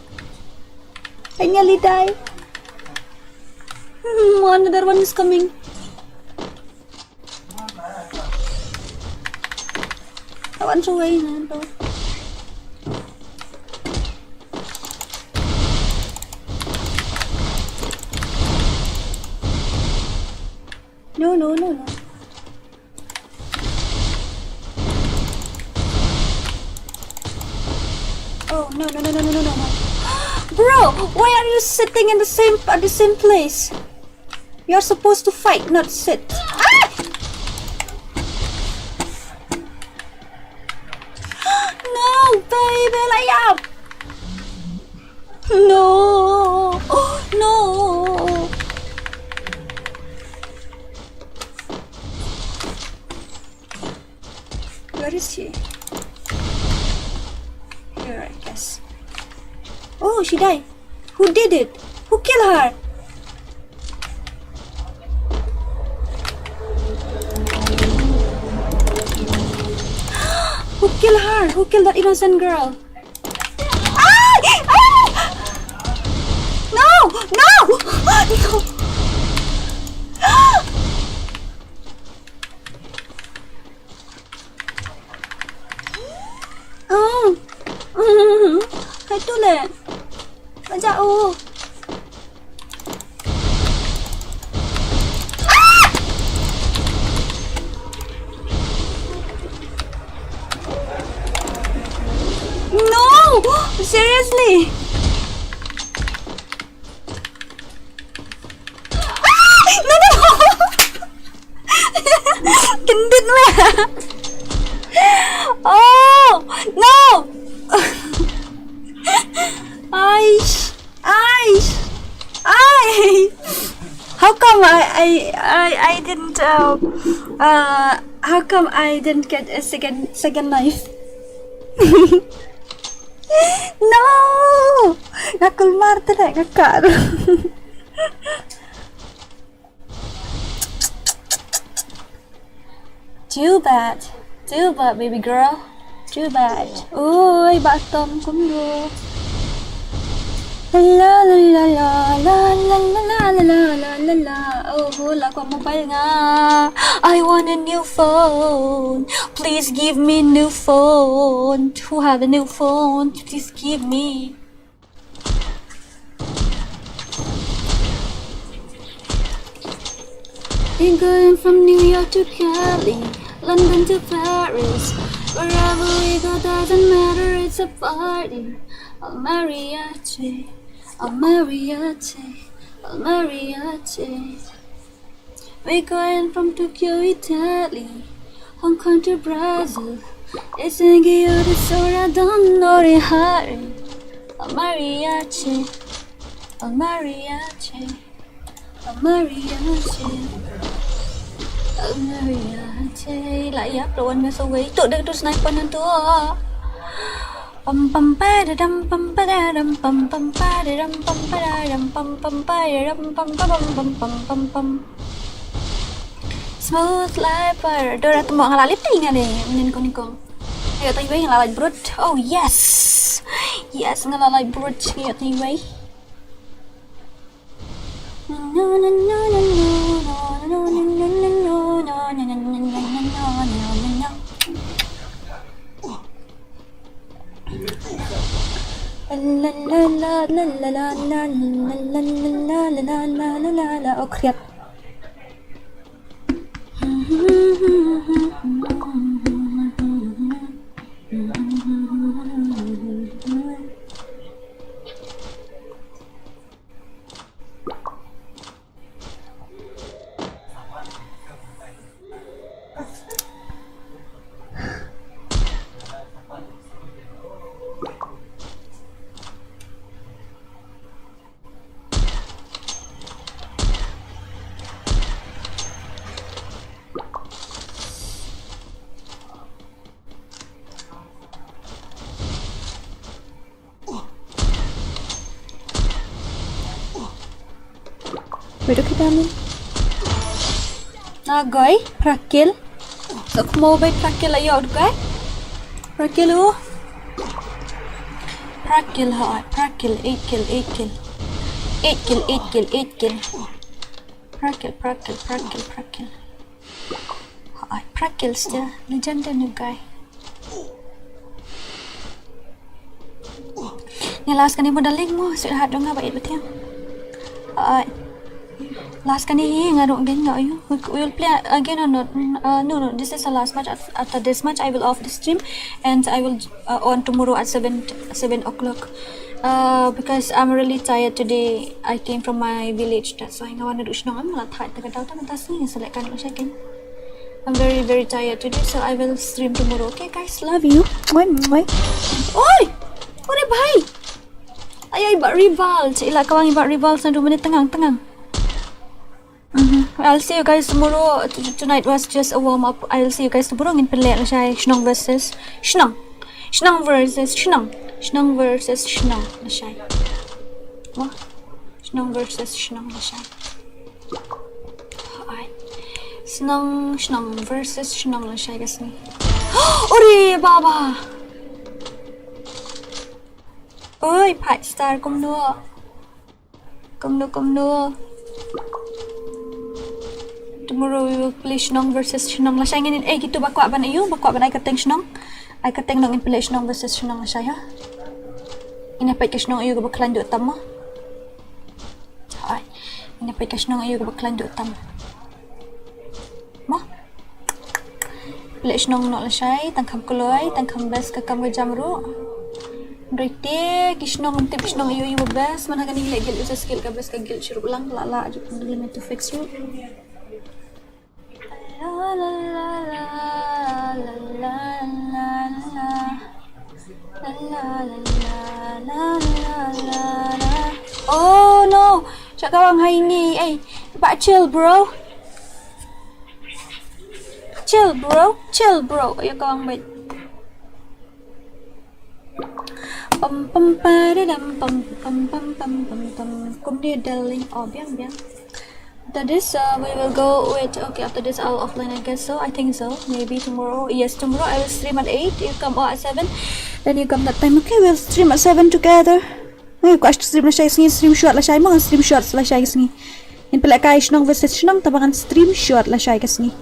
I nearly died. Another one is coming. I want to wait. No, no, no, no. Oh, no, no, no, no, no, no, no. Bro, why are you sitting in the same place? You're supposed to fight, not sit. Ah! No, baby, lay up. No, no. Where is she? Here, I guess. Oh, she died. Who did it? Who killed her? Who killed her? Who killed that innocent girl? Ah! Ah! No! No! No! Oh! Itu le. Jauh. No! Seriously? No, no! Kendit mo. Oh! No! Aish! Aish! Aish! How come I didn't how come I didn't get a second knife? No! Nakulmar talaga ka. Too bad, baby girl. Too bad. Uy, batom kumbo. La la la la la la la la la la la la. Oh, wala ko mobile nga. I want a new phone. Please give me new phone. Who have a new phone? Please give me. We're going from New York to Cali, London to Paris. Wherever we go doesn't matter, it's a party. Al mariachi, al mariachi, al mariachi. We're going from Tokyo, Italy, Hong Kong to Brazil. It's in Kyoto, so I don't know the hurry. Al mariachi, al mariachi, al mariachi. Lại upload nga sa way. Ito, dito sniper na to. Pam pam padadam pam padadam pam pam padadam pam padadam pam pam padadam pam pam pam pam pam pam. Smooth like butter. Dora tumo ang lalip na nga din. Unin ko ni ko. Ayo tayo yung lalad brut. Oh yes. Yes, ngalalay bridge ngayot anyway. Oh, kriat. Wait, okay, darling. Nagay, prakil. So, kumobay prakil ayo, okay? Prakil, oh. Prakil, ha. Prakil, 8 kill. 8 kill. Prakil. Ha, prakil still. Legenda new guy. Ni last kani mo daling mo. Sweetheart, dong nga bait betul. Last kani ngarok din nga ayo. We will play again or not? No. This is the last match. After this match, I will off the stream and I will on tomorrow at 7 o'clock. Because I'm really tired today. I came from my village. That's why I want to do something. I'm not tired. I'm very, very tired today. So I will stream tomorrow. Okay, guys. Love you. Oi! Ore bhai! Ay, iba rival. Ila kawang iba rival sa 2 minute tengang. I'll see you guys tomorrow. Tonight was just a warm up. I'll see you guys tomorrow. Ngin pelek na siya. Shnong versus Shnong. Shnong versus Shnong na siya. What? Shnong versus Shnong na siya. Alright. Shnong versus Shnong na siya guys ni. Ori baba. Oi, Pipe Star, come no. Tomorrow we will play Shnong versus Shnong. Lasay nginin, gitu bakwa ba na iyo? Bakwa ba na ikateng Shnong? Ay kateng nong in play Shnong versus Shnong lasay ha? Inapay ka Shnong iyo gabaklan do tam mo? Ay, inapay ka Shnong iyo gabaklan do tam mo? Play Shnong no lasay, tangkam kuloy, tangkam bes kakam gajamro. Berarti kisnong tip kisnong iyo bes mana ganing legil usa skill ka bes ka gil sirup lang lala aja limit to fix root. Oh no, siya kawang haini. Ay, chill bro. Chill bro. Ayo kawang bait. Pum dia darling. Oh biang. After this we will go with after this I'll offline I guess so. I think so. Maybe tomorrow. Yes, tomorrow I will stream at 8. You come at 7. Then you come that time. Okay, we'll stream at 7 together. Ay, ko stream na siya stream short la siya mga stream shorts la siya kasi. In pala kay Shnong versus Shnong tabangan stream short la siya kasi.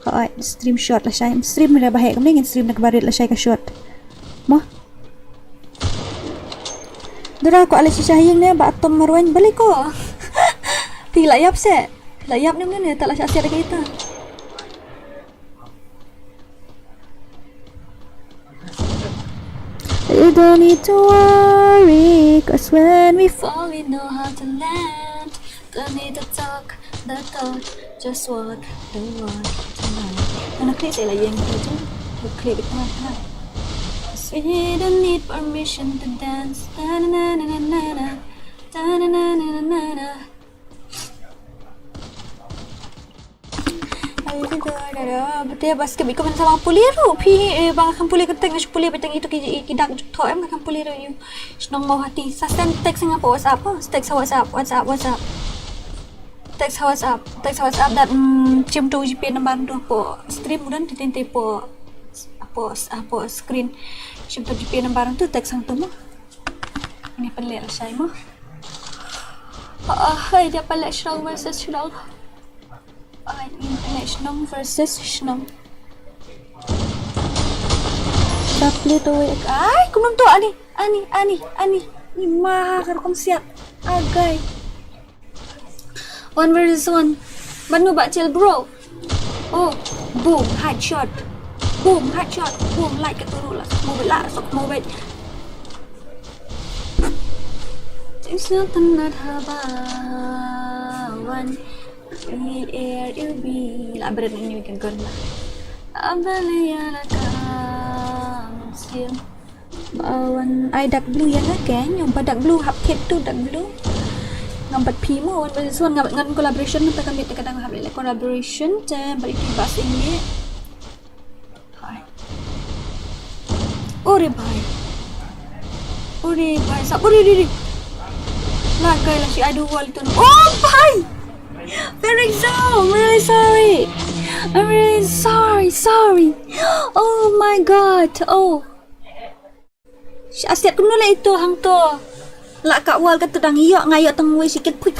Ay, stream short la siya. Stream na bahay kami ngin stream nagbarit la siya ka short. Mo? Dura ko alas siya yung na ba atom marwan balik ko. Layap se. Layap naman ni tak lah siya lagi kita. You don't need to worry, cause when we fall we know how to land. Don't need to talk the talk, just walk the walk tonight. Ano klik saya lah yang tu. Klik kita. We don't need permission to dance. Na na na na na na. Na na na na na na. Betul basket biko man sama puliru bang akan pulir keteng na pulir beteng itu kidak tho em akan pulir you snong mau hati sasten text nga po WhatsApp text WhatsApp text WhatsApp dat chim tu GP number tu po stream dan titente po screen chim tu GP number tu text sang tu mo ni pelik lah saya mah. Hai dia pelik Shnong versus Shnong. Ini pelik Shnong versus Shnong. Double tu ai cũng nông tọa đi ani ni ma kan kong siap agai 1 versus 1 banu bak chill bro. Oh boom headshot boom like kat turu lah mau belak sok mau bet Tisna tanah habawan in the air you'll be lah berat ni we can go lah abalaya siang bawan ai dark blue ya lah kan yang dark blue hap kit tu dark blue ngambat pimo wan versus wan ngabat ngan collaboration ta kami kadang hap le collaboration jam bari tibas ini hai ore bhai saburi diri lah kai lah si adu wal tu oh bhai very sorry I'm really sorry. Oh my god. Oh. Asyik kuno lah itu hang tu. Lak kat wal kata dang yok ngayok tang wei sikit put.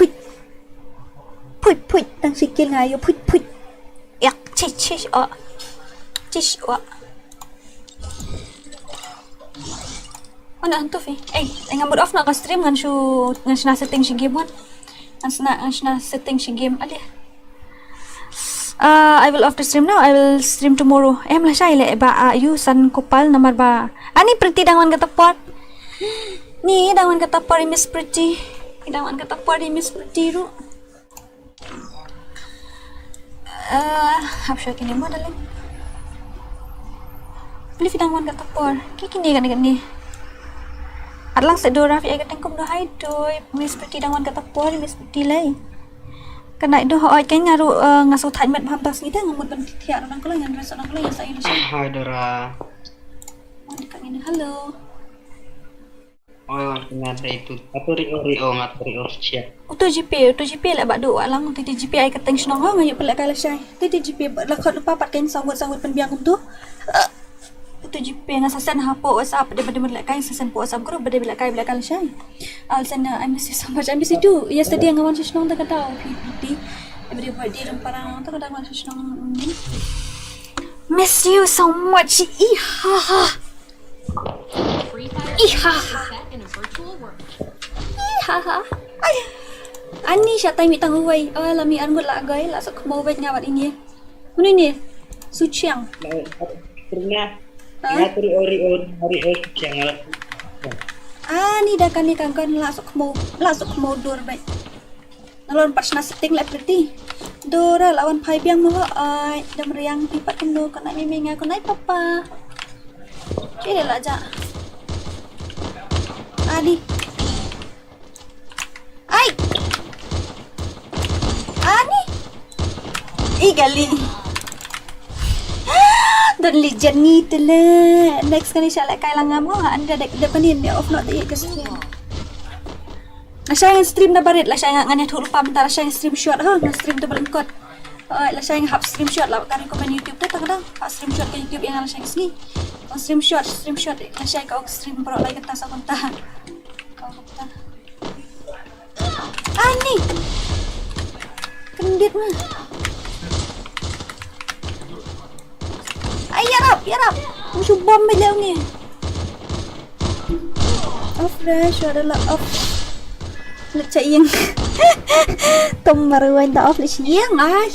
Tang sikit ngayok put. Yak cish. Cish. Mana hantu fi? Dengan boot off nak stream ngan sna setting si game kan. Ngan sna setting si game ada. I will off the stream now. I will stream tomorrow. Lah saya le ba you san kopal nomor ba. Ani pretty dangwan kata pot. Ni dangwan kata pot Miss Pretty. Dangwan kata pot Miss Pretty ru. Hapsya kini mo daling. Beli dangwan kata pot. Kini kan ni. Adlang sa DORA fi ay kateng kum do hay doy. Miss Pretty dangwan kata pot Miss Pretty lay. Kena itu hoi kan ngaru ngasuh time mat hampas ni dah ngamut ban tiak orang kalau yang rasa orang kalau yang saya ni. Hai Dora. Dekat ini halo. Oh, ada itu. Apa Rio cia. Auto GP lah bak do alang tu GP ai kateng snong ha ngayu pelak kala syai. Tu GP la khot lupa pat kan sawut pen biang tu. Tu GP ngasasan hapo WhatsApp pada melak kai sasan po WhatsApp group pada belak kai kala syai. Alsana I miss you so much. I miss you too. Yesterday ngawan snong tak kata PPT. Everybody di remparang tak kata ngawan snong. Miss you so much. Iha. FreeFire is set in a virtual world. Iha. Ani siya tayo mitang uway. Lami an mula agay. Lasok kumawet nga wat ini. Ano ini? Suciang. Pernah. Rio cia. Ni dah kan ni kan lasok kumawdor baik. Nalon pas na setting lah pretty. Dora lawan pai biang mo ay dam riang pipat kendo kana miminga ko nay papa. Kaya lah aja. Adi. Ay. Ani. Gali. Dan legend ni tu lah. Next kali saya like kailangan mo anda depan ni off not the ke stream. Saya yang stream dah barit lah saya ngan tu lupa bentar saya yang stream shot stream tu berengkot. Lah saya yang hap stream shot lah kan komen YouTube tu kadang hap stream shot ke YouTube yang saya sini. Stream shot lah saya kau stream pro lagi kata sa konta. Kau kata. Ani. Kendit mah. Ay, yarap. Musuh bom belaw ni. Off fresh adalah off. Lecak yang. Tom maruan tak off lecak yang. Ay.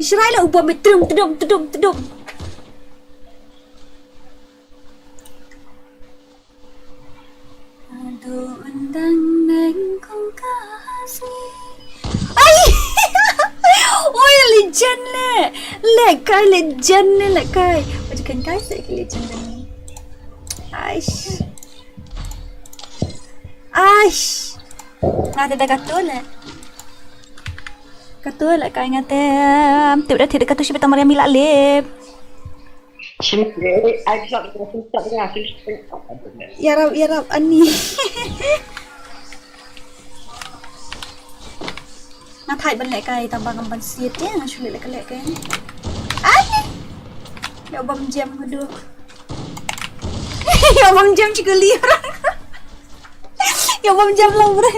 Israel lah ubah betrum tedum. Aduh undang kong KHASI. Ay. Oh ya legend le. Legend le kai. Bacakan kai saya ke legend ni. Aish. Ngata dah kata le. Kata le kai ngata. Tiap dah tidak kata si betam Maria milak le. Yarab ani. Nak thay bên lại cây tao bằng bằng xiết chứ là xử lý lại cái lệ cái Yo bom jam kedua. Yo bom jam juga liar. Ya jam lah bro.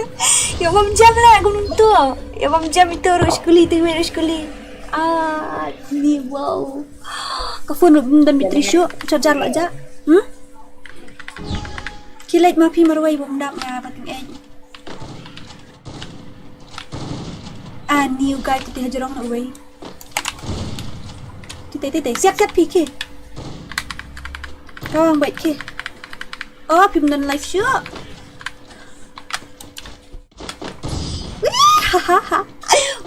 Ya jam lah aku tu. Ya jam itu ruskuli tu ruskuli. Ni wow. Ka phone dan bateri show charger lah aja. Kilat mapi marwai bomdam ya pating ni guys kita hajarong nak wei. Tete siap PK. Kau baik ke? Oh, film dan live show.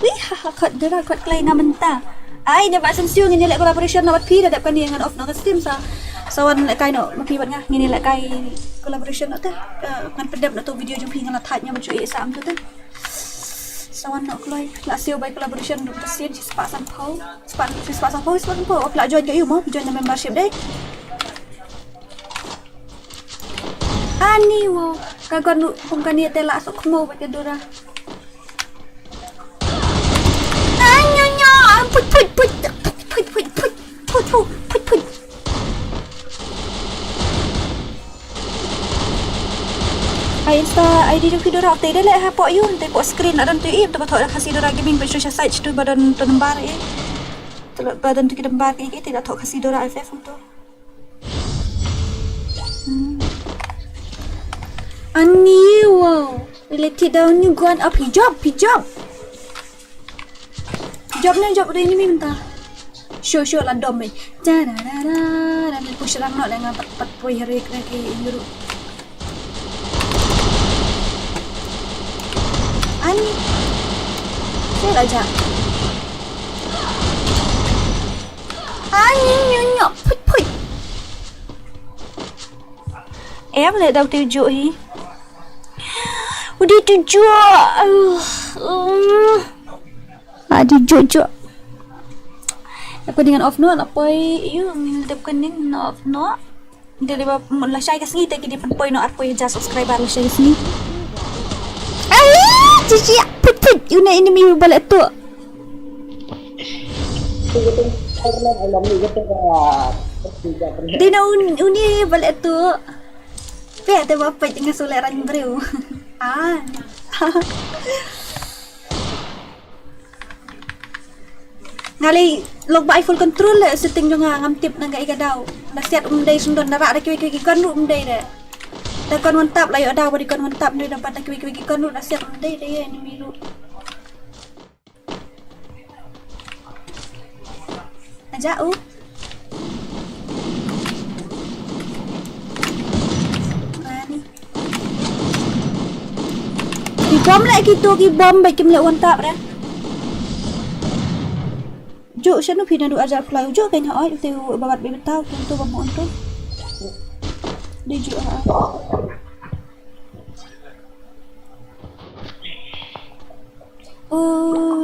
Wih, kot dera kot klay na menta. Ay, na basan siyo ngini lek collaboration na pi dadap kan dengan off na stream sa sawan lek kay no mapibat nga ngini lek kay collaboration na ta kan pedap na to video jung pingan na thatnya macu e sam tu ta. Sawan nak klay la siyo by collaboration duk tasin si sepasang pau off la join kayo mo join na membership deh. Ani wo kagon kung kaniya tela sok mo ba't Dora. Put. INSTA ID du Dora update dah ha pok yun te pok screen adan tu im tu batok khasidora gaming pe social site tu badan tu lembar tu badan tu lembar ke tidak tok khasidora FF tu. Ani wow related down ni guan up hijab ni job ini minta show lah dom ni dan push lang nak dengan pat poi hari ke induru ani saya aja ani nyo put em lại đầu tiêu dụ hi udah tujuh ada jojo aku dengan off no apa you mengidapkan ni off no dia lepas lah saya kesini tak dia pun no apa ya subscriber lah saya kesini cici put you nak ini mi balik tu dia nak uni balik tu Pek ada apa dengan soleran bro. Ngali log ba iPhone control le setting jo ngam tip nang ga daw. Na set umdai sundon dara da kiwi kan ru umdai de. Da kon mantap la yo daw bari kon mantap ni dapat da kiwi kan ru na set umdai de ni milu. Aja bom lại gitu ki bom baik kim lek wantap dah. Jo sanu pina du ajar fly jo kan ha ai tu babat be betau tu bom tu. Di jo ha.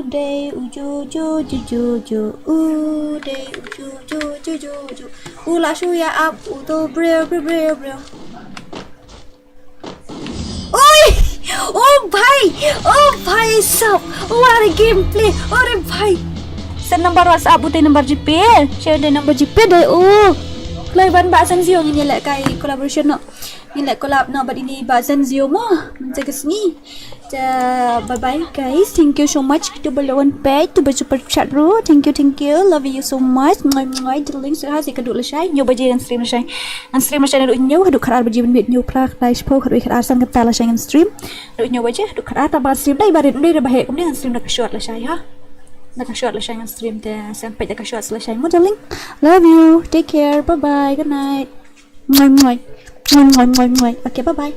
Day uju jo day uju jo ula shu ya up to breo Oh भाई सब what a gameplay अरे भाई set number WhatsApp utai number GP share the number GP deh klay ban basan zio ini lek kai collaboration no ini lek collab no but ini basan zio mo menjaga sini bye bye guys, thank you so much kita belawan page tu super chat bro, thank you love you so much ngoy the link sẽ sẽ kaduk lesai nyoba je dan stream lesai duk nyow kaduk kharar baji ben nyow pra klay spo kaduk kharar sang kata lesai ngan stream duk nyoba je kaduk kharar ta bar stream dai barit dai bahe kemudian stream dak short lesai ha dak short lesai ngan stream te sampai dak short lesai mo darling, love you, take care, bye bye, good night ngoy okay bye bye.